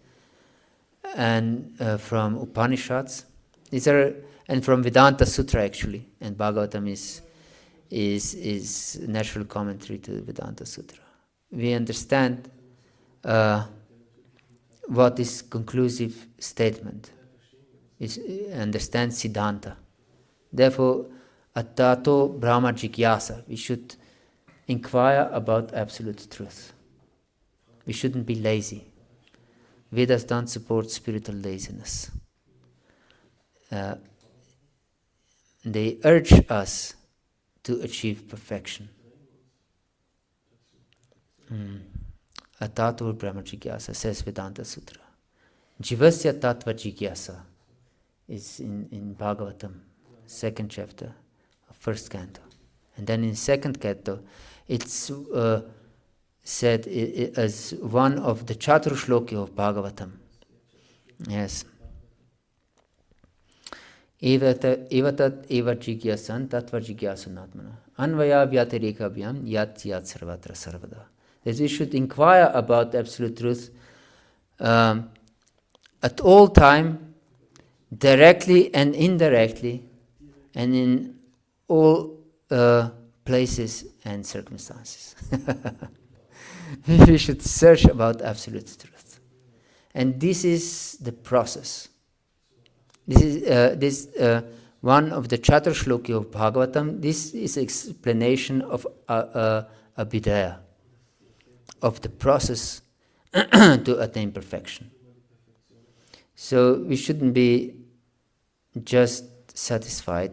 and from Upanishads. These are, and from Vedanta Sutra actually, and Bhagavatam is natural commentary to Vedanta Sutra. We understand what is conclusive statement. Understand Siddhanta. Therefore, Attato Brahma Jigyasa. We should inquire about absolute truth. We shouldn't be lazy. Vedas don't support spiritual laziness. They urge us to achieve perfection. Atato Brahma Jigyasa, says Vedanta Sutra. Jivasya Tattva Jigyasa is in Bhagavatam, 2nd chapter, first canto. And then in 2nd canto, it's said as one of the Chatur Shloki of Bhagavatam. Yes. Evatat eva jigyasan tattva jigyasanatmana. Anvaya Vyatirikabhyam Yat Yat Sarvatra Sarvada. That we should inquire about absolute truth at all time, directly and indirectly, and in all places and circumstances. We should search about absolute truth. And this is the process. This is one of the Chatur Shloki of Bhagavatam. This is explanation of Abhidhaya, of the process to attain perfection. So we shouldn't be just satisfied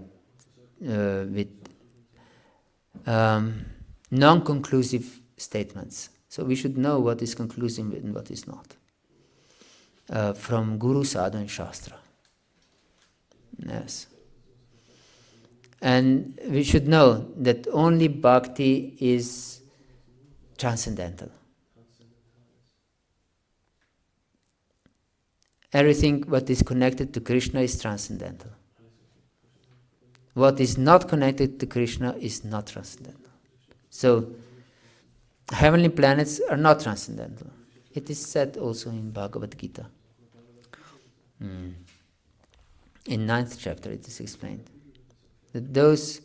with non-conclusive statements. So we should know what is conclusive and what is not. From Guru, Sadhu and Shastra. Yes. And we should know that only bhakti is transcendental. Everything what is connected to Krishna is transcendental. What is not connected to Krishna is not transcendental. So, heavenly planets are not transcendental. It is said also in Bhagavad-Gita. In 9th chapter it is explained that those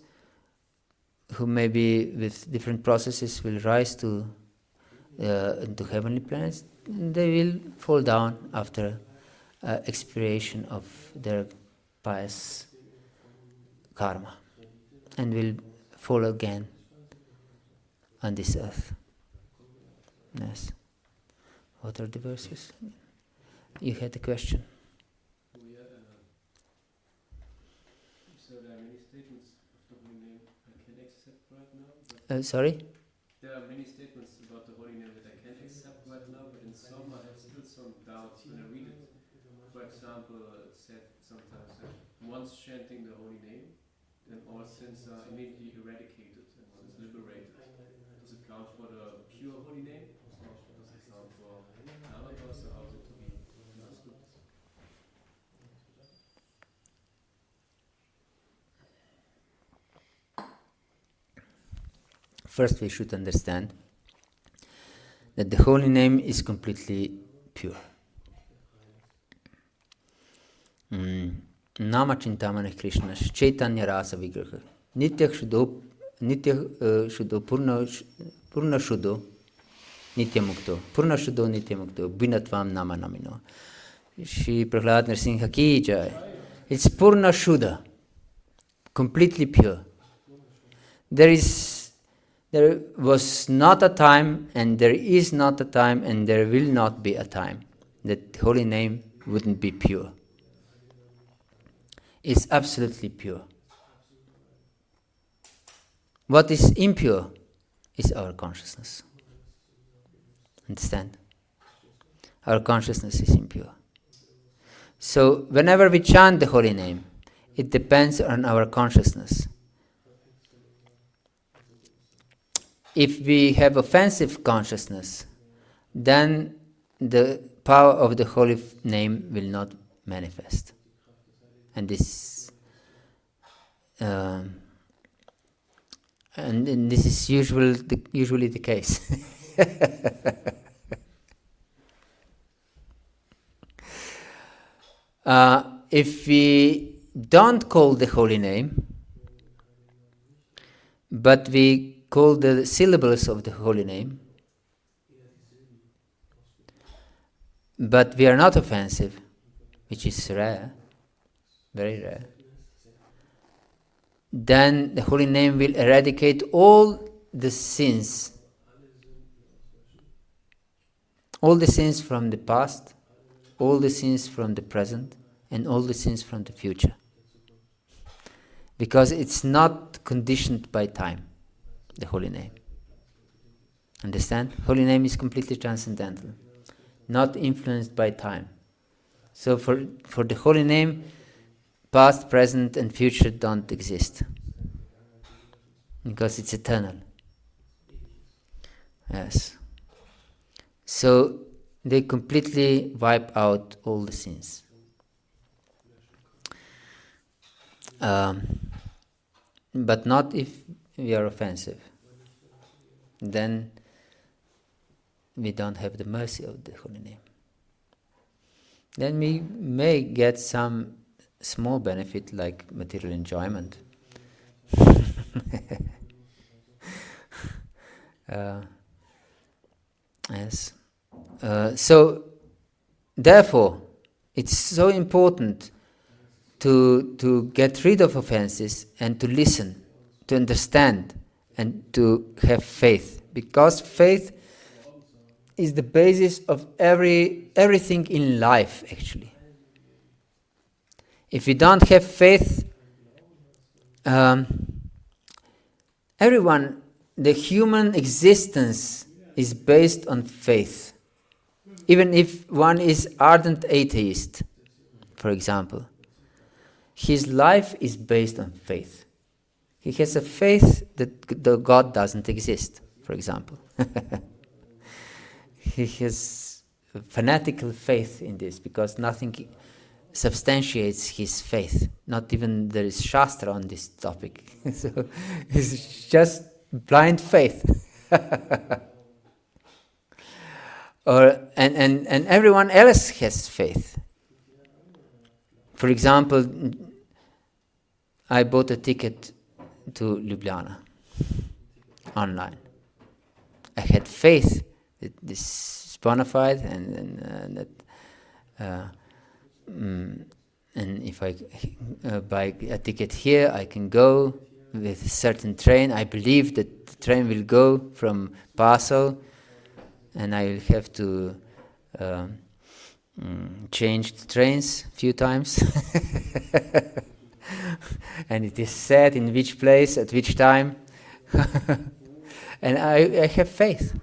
who maybe with different processes will rise to into heavenly planets, they will fall down after expiration of their pious karma and will fall again on this earth. Yes. What are the verses? You had a question. So there are many statements of the holy name I can accept right now. Sorry? There are many statements about the holy name that I can accept right now, but in some I have still some doubts when I read it. For example, it said sometimes that once chanting the holy name, then all sins are immediately eradicated and one is liberated. Does it count for the pure holy name? Or does it count for Bhagavata dasa? How is it to be understood? First we should understand that the holy name is completely pure. Nama Chintamana Krishna Chaitanya Rasa Vigraha Nitya Shuddho Purna Shuddho Nitya Mukto Purna Shuddho Nitya Mukto Binatvam Nama Namino. Shri Prahlad Nrsimha Ki Jai. It's Purna Shuddha, completely pure. There was not a time, and there is not a time, and there will not be a time that holy name wouldn't be pure. It's absolutely pure. What is impure is our consciousness. Understand? Our consciousness is impure. So whenever we chant the holy name, it depends on our consciousness. If we have offensive consciousness, then the power of the holy name will not manifest. And this is usually the case. If we don't call the holy name, but we call the syllables of the holy name, but we are not offensive, which is rare, very rare, then the holy name will eradicate all the sins from the past, all the sins from the present, and all the sins from the future. Because it's not conditioned by time, the holy name. Understand? Holy name is completely transcendental, not influenced by time. So for the holy name, past, present, and future don't exist. Because it's eternal. Yes. So they completely wipe out all the sins. But not if we are offensive. Then we don't have the mercy of the holy name. Then we may get some small benefit like material enjoyment. Yes. So, therefore, it's so important to get rid of offenses and to listen, to understand, and to have faith, because faith is the basis of everything in life, actually. If we don't have faith, the human existence is based on faith. Even if one is ardent atheist, for example, his life is based on faith. He has a faith that the God doesn't exist, for example. He has a fanatical faith in this, because nothing substantiates his faith. Not even there is Shastra on this topic. So it's just blind faith. And everyone else has faith. For example, I bought a ticket to Ljubljana online. I had faith that this is bona fide, and if I buy a ticket here, I can go with a certain train. I believe that the train will go from Basel, and I will have to change the trains a few times. And it is said in which place, at which time. And I have faith.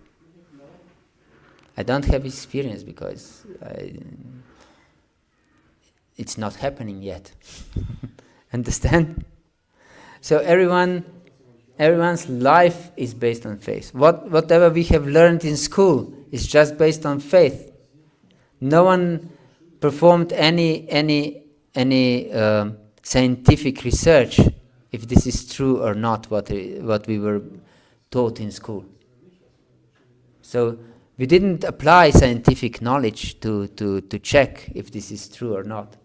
I don't have experience because it's not happening yet. Understand? So everyone's life is based on faith. Whatever we have learned in school is just based on faith. No one performed any scientific research if this is true or not, what we were taught in school. So we didn't apply scientific knowledge to check if this is true or not.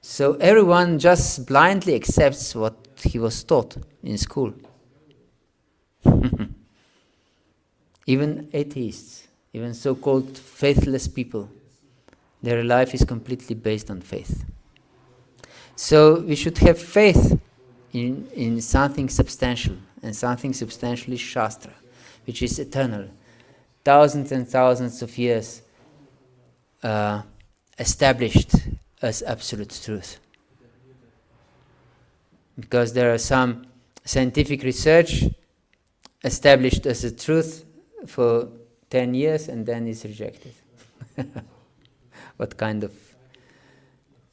So everyone just blindly accepts what he was taught in school. Even atheists, even so-called faithless people, their life is completely based on faith. So we should have faith in something substantial, and something substantial is Shastra, which is eternal, thousands and thousands of years established as absolute truth. Because there are some scientific research established as a truth for 10 years and then is rejected. What kind of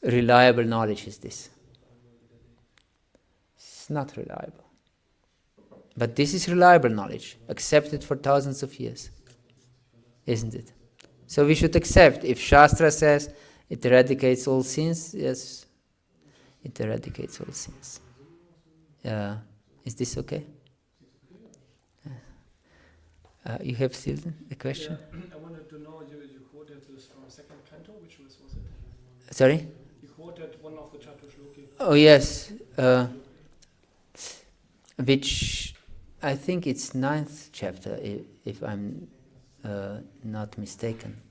reliable knowledge is this? It's not reliable. But this is reliable knowledge, accepted for thousands of years, isn't it? So we should accept. If Shastra says it eradicates all sins, yes, it eradicates all sins. Is this okay? You have still a question? Yeah, I wanted to know, you quoted this from second canto, which was it? Sorry? You quoted one of the chapter shloki. Oh yes, which I think it's 9th chapter, if I'm not mistaken.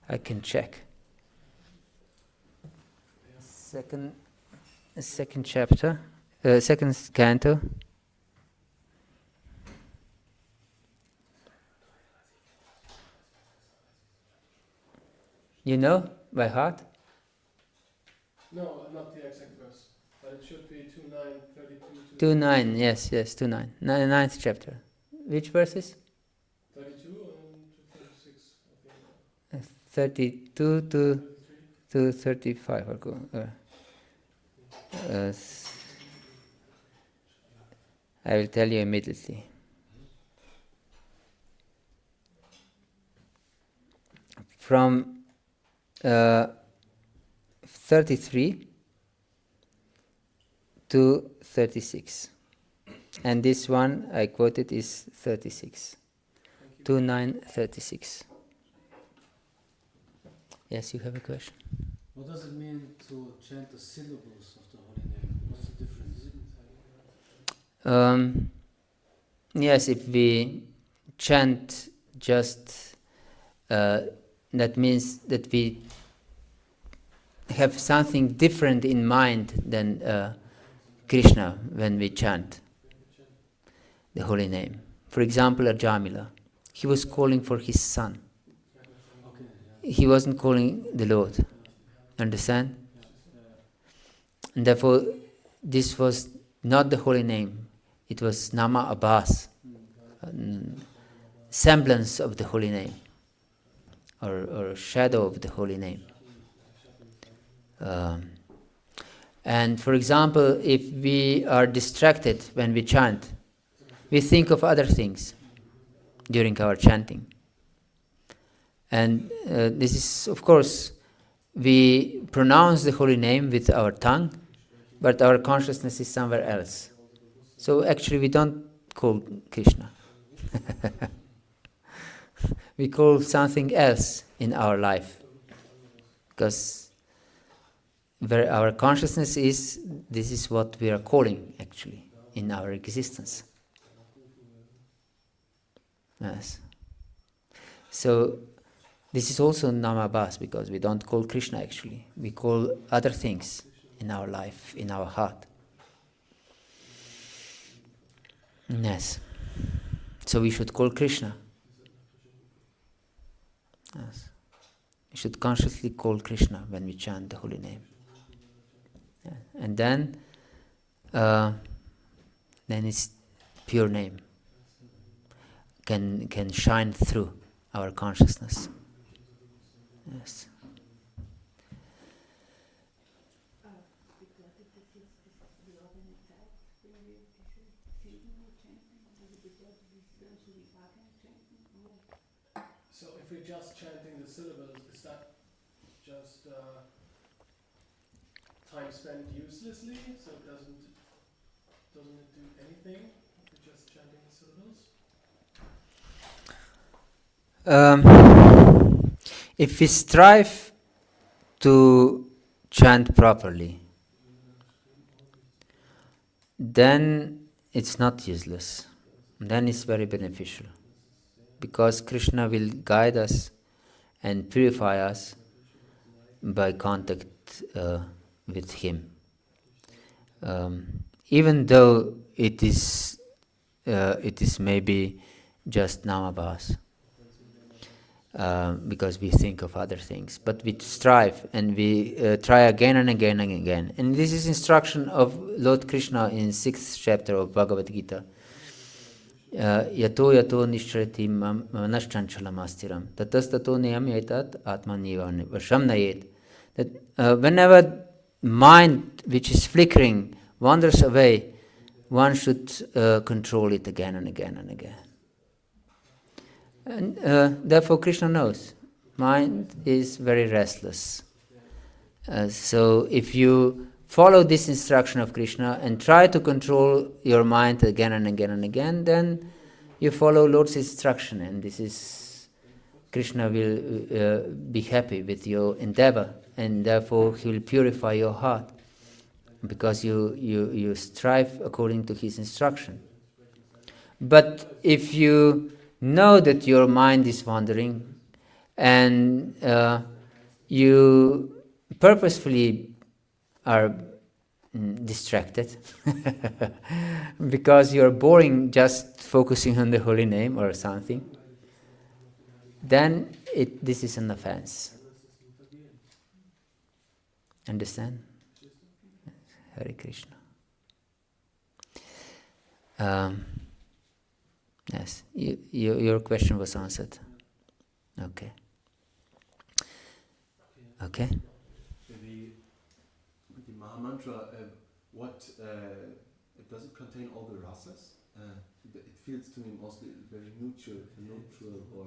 I can check. Second chapter, second canto. You know by heart? No, not the exact verse, but it should be 2:9, 32. 2:9, yes, 2:9. 9th chapter. Which verses? 32 and 36, I think. 32 to 35. I will tell you immediately. From 33 to 36. And this one I quoted is 36. 2936. Yes, you have a question? What does it mean to chant the syllables of the holy name? What's the difference? Yes, if we chant just, that means that we have something different in mind than Krishna when we chant the holy name. For example, Ajamila, he was calling for his son. Okay, yeah. He wasn't calling the Lord. Understand? And therefore, this was not the holy name. It was Nama Abbas, semblance of the holy name, or shadow of the holy name. And for example, if we are distracted when we chant, we think of other things during our chanting. And this is, of course, we pronounce the holy name with our tongue, but our consciousness is somewhere else. So actually we don't call Krishna. We call something else in our life. Because where our consciousness is, this is what we are calling actually in our existence. Yes. So this is also Namabhas, because we don't call Krishna actually. We call other things in our life, in our heart. Yes. So we should call Krishna. Yes. We should consciously call Krishna when we chant the holy name. Yeah. And then its pure name can shine through our consciousness. Yes. So if we're just chanting the syllables, is that just time spent uselessly? So doesn't it do anything if we're just chanting the syllables? If we strive to chant properly, then it's not useless. Then it's very beneficial. Because Krishna will guide us and purify us by contact with Him. Even though it is maybe just Namabhas, because we think of other things, but we strive and we try again and again and again. And this is instruction of Lord Krishna in 6th chapter of Bhagavad-Gita. Yato yato nishrati manashchanchalam astiram tatas tato niyam etat atmaniva vasham nayet. That whenever mind which is flickering wanders away, one should control it again and again and again. And therefore Krishna knows mind is very restless. So if you follow this instruction of Krishna and try to control your mind again and again and again, then you follow Lord's instruction, and this is Krishna will be happy with your endeavor, and therefore he will purify your heart because you strive according to his instruction. But if you know that your mind is wandering and you purposefully are distracted because you're boring just focusing on the holy name or something, then this is an offense. Understand? Hare Krishna. Yes, your question was answered. Okay. Okay. The Mahamantra, does it contain all the rasas? It feels to me mostly very neutral or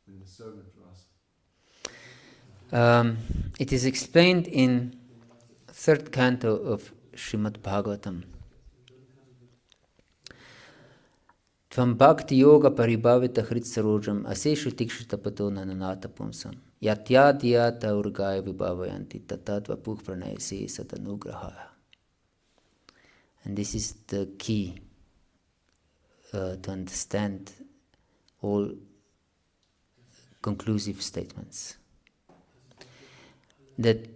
in the servant rasa. It is explained in 3rd canto of Srimad Bhagavatam. Tvam bhakti-yoga paribhavita hrit-sarojam aseshu tikshitapato nananata pumsam yatyadhyata urgaya vibhavayanti tatatva puh pranayase satanugrahaya. And this is the key to understand all conclusive statements. That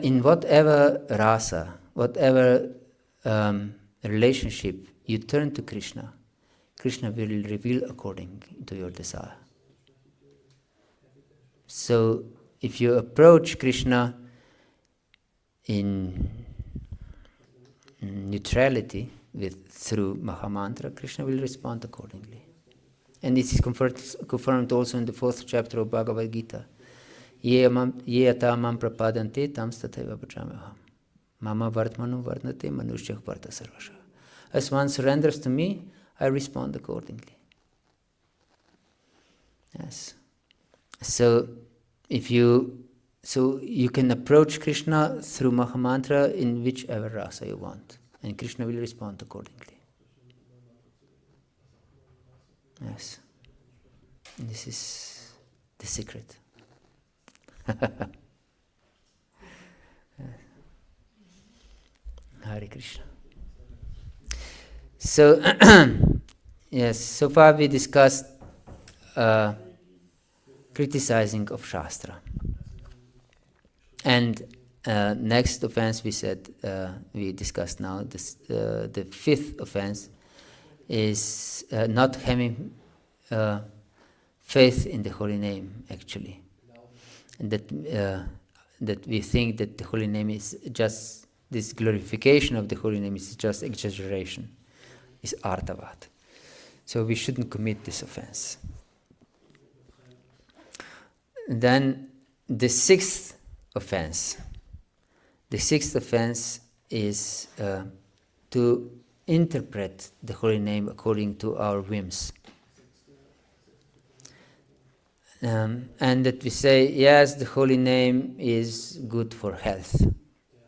in whatever rasa, whatever relationship you turn to Krishna, Krishna will reveal according to your desire. So if you approach Krishna in neutrality through Mahamantra, Krishna will respond accordingly. And this is confirmed also in the 4th chapter of Bhagavad-gita. Ye ata mam prapadante tam stateva bhajamaham. Mama vartmanu varnate manushya varta sarvasha. As one surrenders to me, I respond accordingly. Yes. So you can approach Krishna through Mahamantra in whichever rasa you want, and Krishna will respond accordingly. Yes. This is the secret. Hare Krishna. So, yes, so far we discussed criticizing of Shastra. And next offense we discussed now, the 5th offense is not having faith in the holy name, actually. And that we think that the holy name is just, this glorification of the holy name is just exaggeration, is artavad. So we shouldn't commit this offense. Then the 6th offense. The 6th offense is to interpret the holy name according to our whims. And that we say, yes, the holy name is good for health,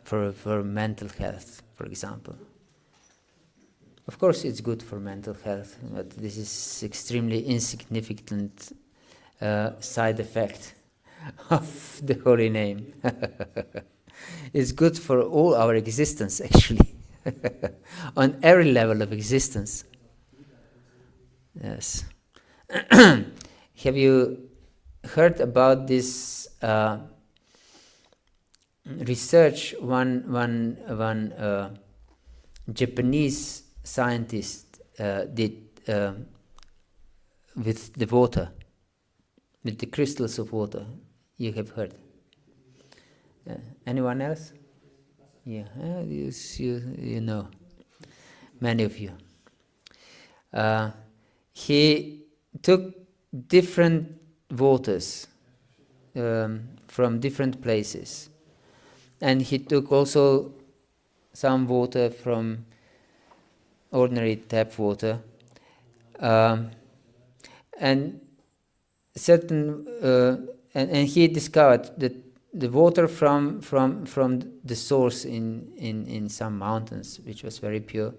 for mental health, for example. Of course it's good for mental health, but this is extremely insignificant side effect of the holy name. It's good for all our existence, actually, on every level of existence. Yes. Have you heard about this research? One Japanese scientist did with the water, with the crystals of water. You have heard. Anyone else? Yeah, you know, many of you. He took different waters from different places, and he took also some water from ordinary tap water, and certain and he discovered that the water from the source in some mountains, which was very pure,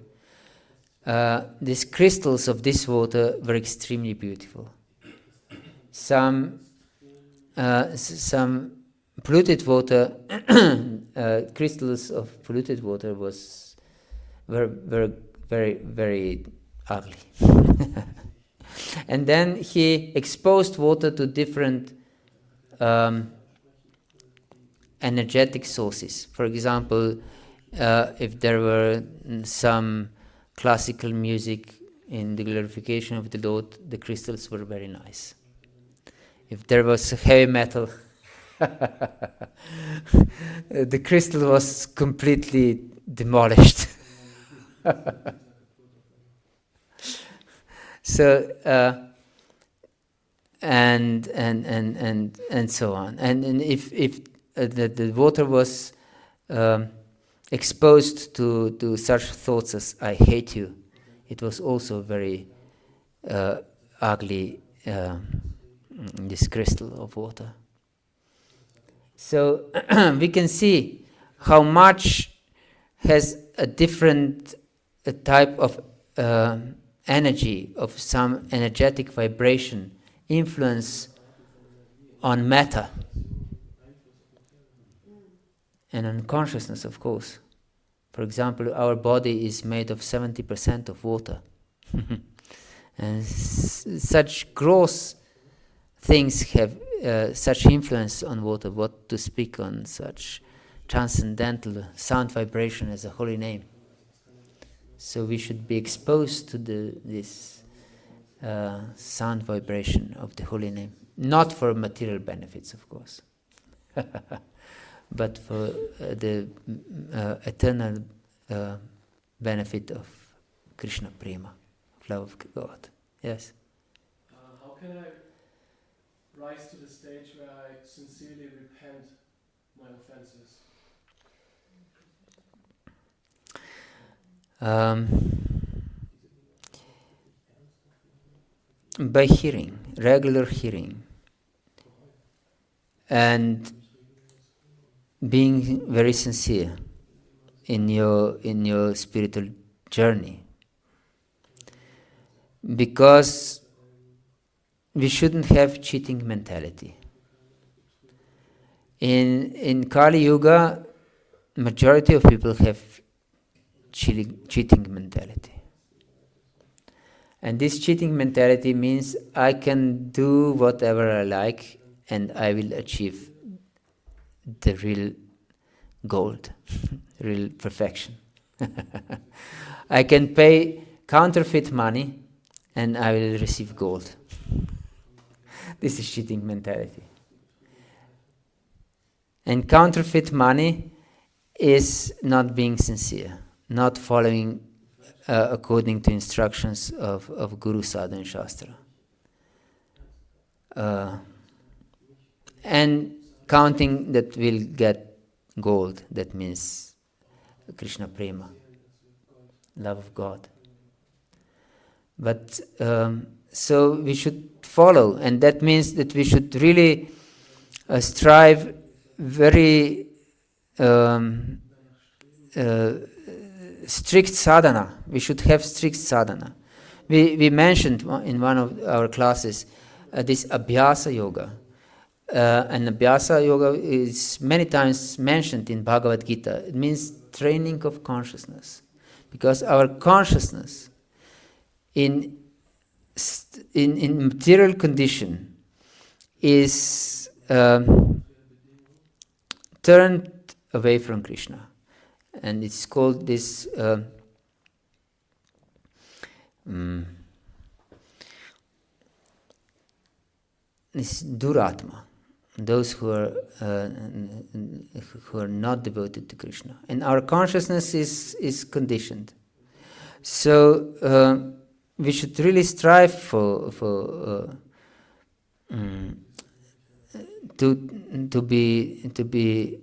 these crystals of this water were extremely beautiful. Some polluted water, crystals of polluted water were very, very ugly. And then he exposed water to different energetic sources. For example, if there were some classical music in the glorification of the Lord, the crystals were very nice. If there was heavy metal, the crystal was completely demolished. So and so on. And if the water was exposed to such thoughts as "I hate you," it was also very ugly. This crystal of water. So we can see how much has a different type of energy, of some energetic vibration influence on matter and on consciousness, of course. For example, our body is made of 70% of water. And such gross things have such influence on water, what to speak on such transcendental sound vibration as a holy name. So we should be exposed to this sound vibration of the holy name. Not for material benefits, of course, but for the eternal benefit of Krishna Prema, love of God. Yes? How can I rise to the stage where I sincerely repent my offenses? By hearing, regular hearing, and being very sincere in your spiritual journey, because we shouldn't have cheating mentality. In Kali Yuga, majority of people have cheating mentality. And this cheating mentality means I can do whatever I like and I will achieve the real gold, real perfection. I can pay counterfeit money and I will receive gold. This is cheating mentality. And counterfeit money is not being sincere, not following according to instructions of Guru, Sadhu and Shastra. And counting that we'll get gold, that means Krishna Prema, love of God. But so we should follow, and that means that we should really strive very strict sadhana. We should have strict sadhana. We mentioned in one of our classes this Abhyasa yoga. And Abhyasa yoga is many times mentioned in Bhagavad-gita. It means training of consciousness. Because our consciousness in material condition is turned away from Krishna. And it's called this this duratma, those who are not devoted to Krishna. And our consciousness is conditioned. So we should really strive to be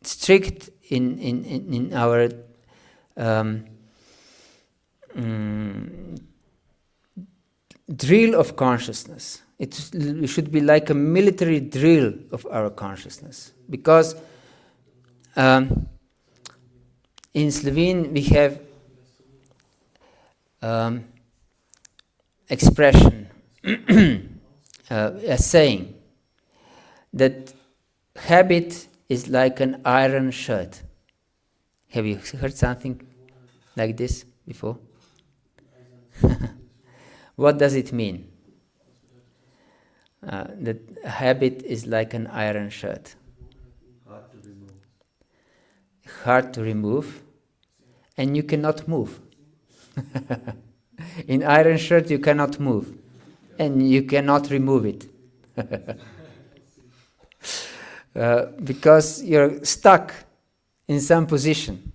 strict in our drill of consciousness. It should be like a military drill of our consciousness, because in Slovene we have expression, a saying that habit is like an iron shirt. Have you heard something like this before? What does it mean? That habit is like an iron shirt. Hard to remove. Hard to remove, and you cannot move. In iron shirt you cannot move, and you cannot remove it. Because you're stuck in some position.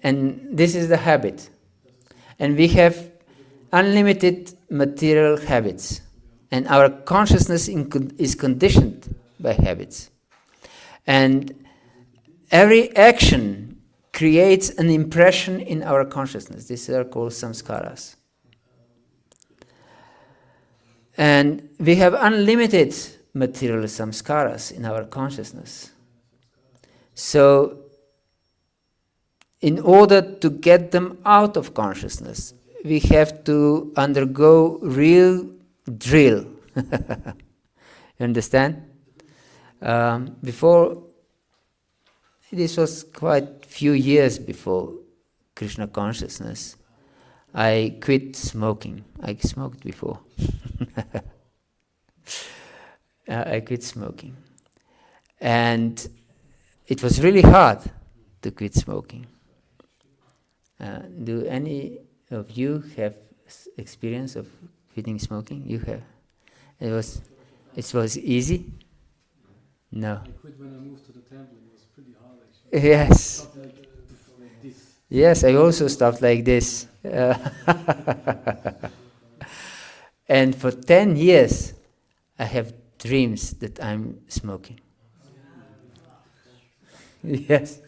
And this is the habit. And we have unlimited material habits. And our consciousness is conditioned by habits. And every action creates an impression in our consciousness. These are called samskaras. And we have unlimited material samskaras in our consciousness. So in order to get them out of consciousness, we have to undergo real drill. You understand? Before, this was quite few years before Krishna consciousness, I quit smoking. I smoked before. I quit smoking. And it was really hard to quit smoking. Do any of you have experience of quitting smoking? You have. It was easy? No. I quit when I moved to the temple. It was pretty hard actually. Yes. Stopped like this. Yes, I also stopped like this. And for 10 years, I have dreams that I'm smoking. Yes.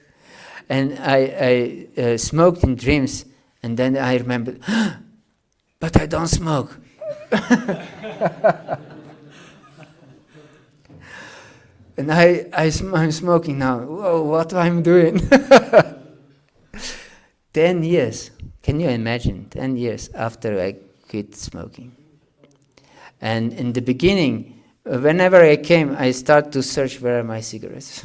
And I smoked in dreams, and then I remembered, but I don't smoke. And I'm smoking now. Whoa, what I'm doing? 10 years. Can you imagine? 10 years after I quit smoking. And in the beginning, whenever I came, I start to search where are my cigarettes.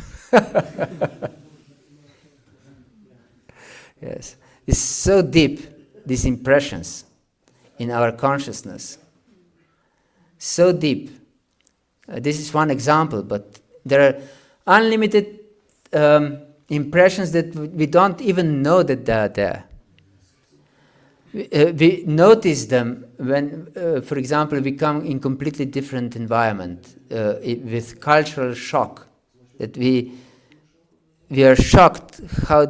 Yes. It's so deep, these impressions in our consciousness. So deep. This is one example, but there are unlimited impressions that we don't even know that they are there. We notice them when, for example, we come in completely different environment with cultural shock. That we are shocked how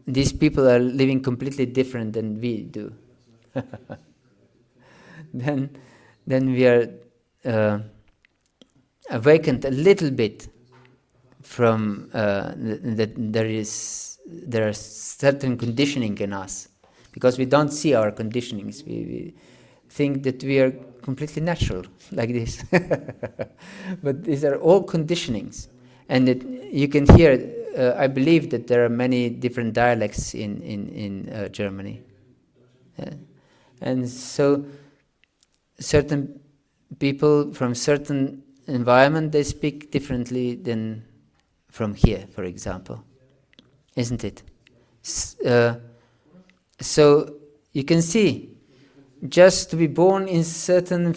these people are living completely different than we do. Then we are awakened a little bit from that there are certain conditioning in us, because we don't see our conditionings. We think that we are completely natural like this, but these are all conditionings, and you can hear. I believe that there are many different dialects in Germany, and so certain people from certain environment, they speak differently than from here, for example, isn't it? So you can see, just to be born in certain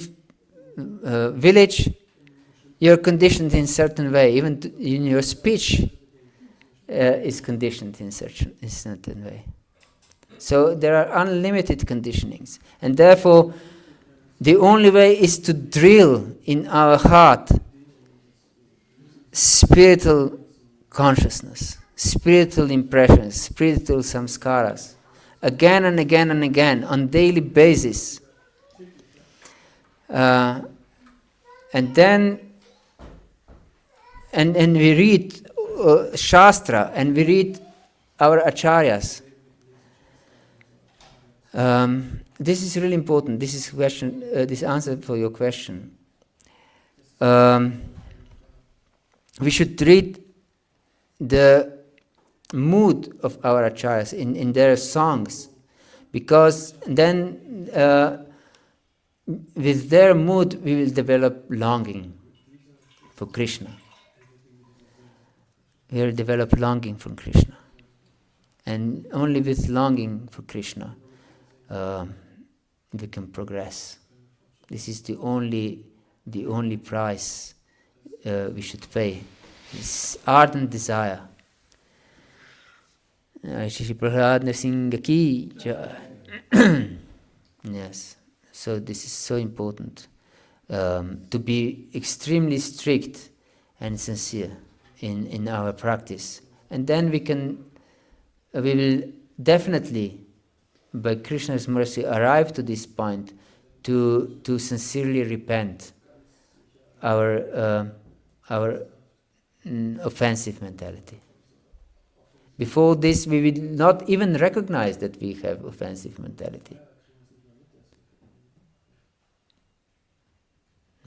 village, you're conditioned in certain way. Even in your speech is conditioned in certain way. So there are unlimited conditionings, and therefore the only way is to drill in our heart spiritual consciousness, spiritual impressions, spiritual samskaras, again and again and again, on daily basis. And then, and we read Shastra, and we read our acharyas. This is really important. This is question. This answer for your question. We should read the mood of our acharyas in their songs, because then with their mood we will develop longing for Krishna. We will develop longing for Krishna, and only with longing for Krishna we can progress. This is the only price we should pay. This ardent desire. Yes. So this is so important, to be extremely strict and sincere in our practice, and then we will definitely, by Krishna's mercy, arrive to this point to sincerely repent our offensive mentality. Before this, we will not even recognize that we have offensive mentality.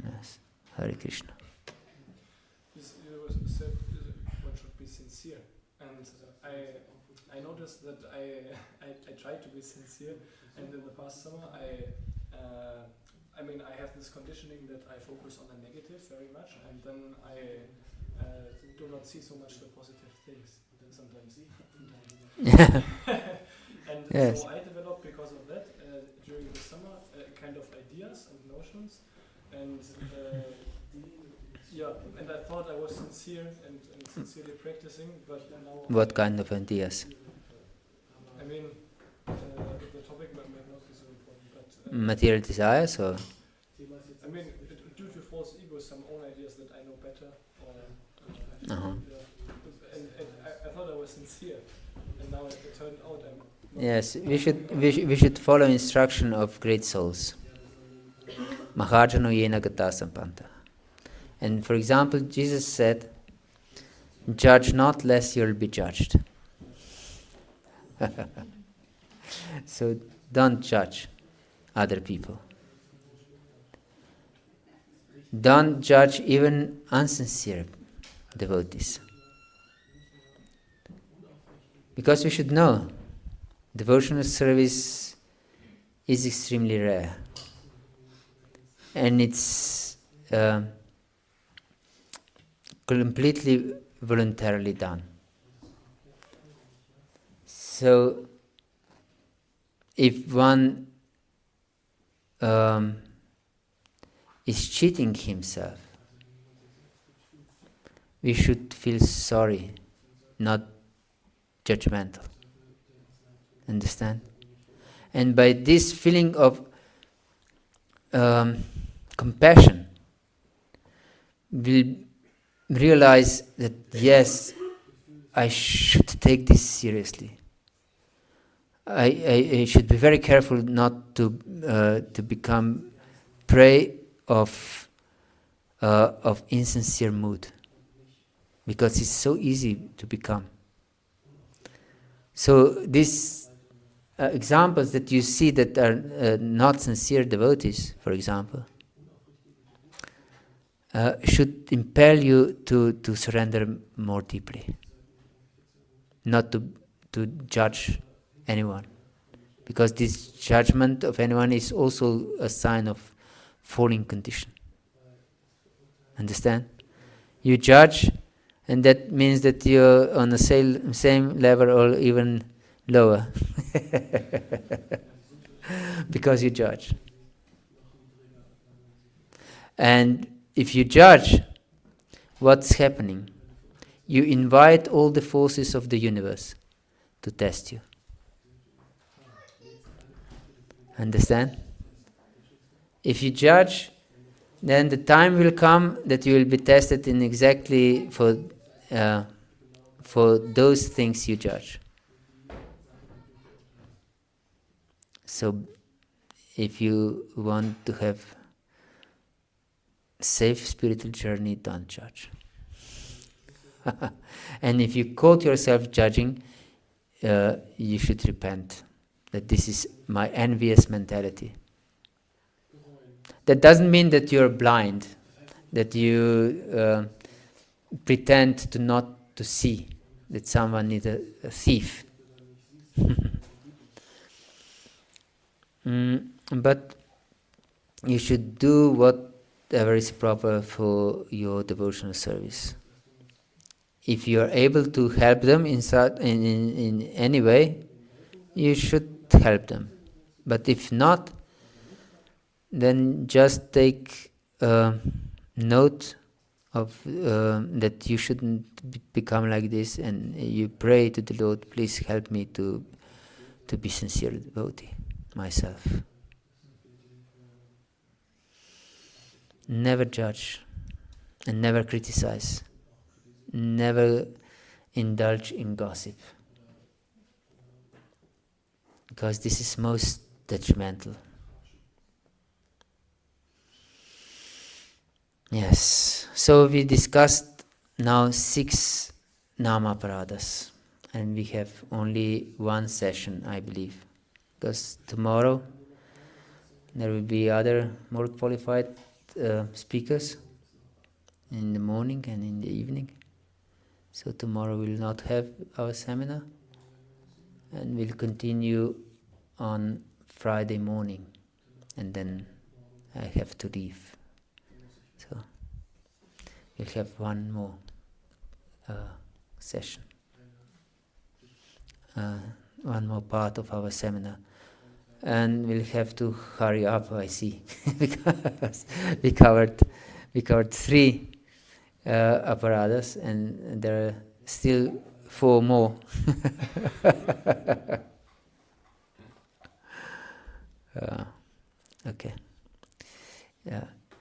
Yes, Hare Krishna. You said one should be sincere, and I noticed that I tried to be sincere, and in the past summer I mean I have this conditioning that I focus on the negative very much, and then I do not see so much the positive things sometimes. And Yes. so I developed because of that during the summer kind of ideas and notions, and yeah, and I thought I was sincere and sincerely practicing, but now What kind of ideas? I mean the topic might not be so important, but Material desires, or I mean due to false ego, some own ideas that I know better, or uh-huh. yeah, and I thought I was sincere, and now it turned out I'm not. Yes, we should follow instruction of great souls. Mahajano yena gata sampanta. And for example, Jesus said, "Judge not, lest you'll be judged." So don't judge other people. Don't judge even unsincere devotees. Because we should know, devotional service is extremely rare. And it's completely voluntarily done. So, if one is cheating himself, we should feel sorry, not judgmental. Understand? And by this feeling of compassion, we'll realize that yes, I should take this seriously. I should be very careful not to become prey of insincere mood, because it's so easy to become. So these examples that you see that are not sincere devotees, for example, should impel you to surrender more deeply, not to judge anyone, because this judgment of anyone is also a sign of falling condition. Understand? You judge, and that means that you're on the same level or even lower, because you judge. And if you judge, what's happening? You invite all the forces of the universe to test you. Understand? If you judge, then the time will come that you will be tested in exactly for those things you judge. So, if you want to have safe spiritual journey, don't judge. And if you caught yourself judging, you should repent that this is my envious mentality. That doesn't mean that you're blind, that you pretend to not to see that someone is a thief. But you should do whatever is proper for your devotional service. If you are able to help them in any way, you should help them. But if not, then just take note of that you shouldn't become like this, and you pray to the Lord, please help me to be sincere devotee myself. Never judge and never criticize. Never indulge in gossip, because this is most detrimental. Yes, so we discussed now 6 nama paradas, and we have only one session, I believe, because tomorrow there will be other more qualified speakers in the morning and in the evening. So tomorrow we will not have our seminar. and we'll continue on Friday morning, and then I have to leave. So we'll have one more session, one more part of our seminar, and we'll have to hurry up, I see, because we covered 3 aparadhas, and there are still 4 more. Okay.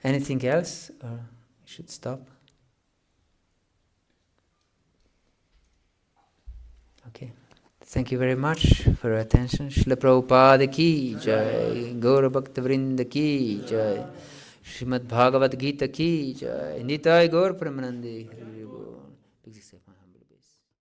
Anything else, or we should stop? Okay. Thank you very much for your attention. Srila Prabhupada ki jai, Gaura Bhakta Vrinda ki jai, Srimad Bhagavad Gita ki jai, Nitai Gaur Pramanandi.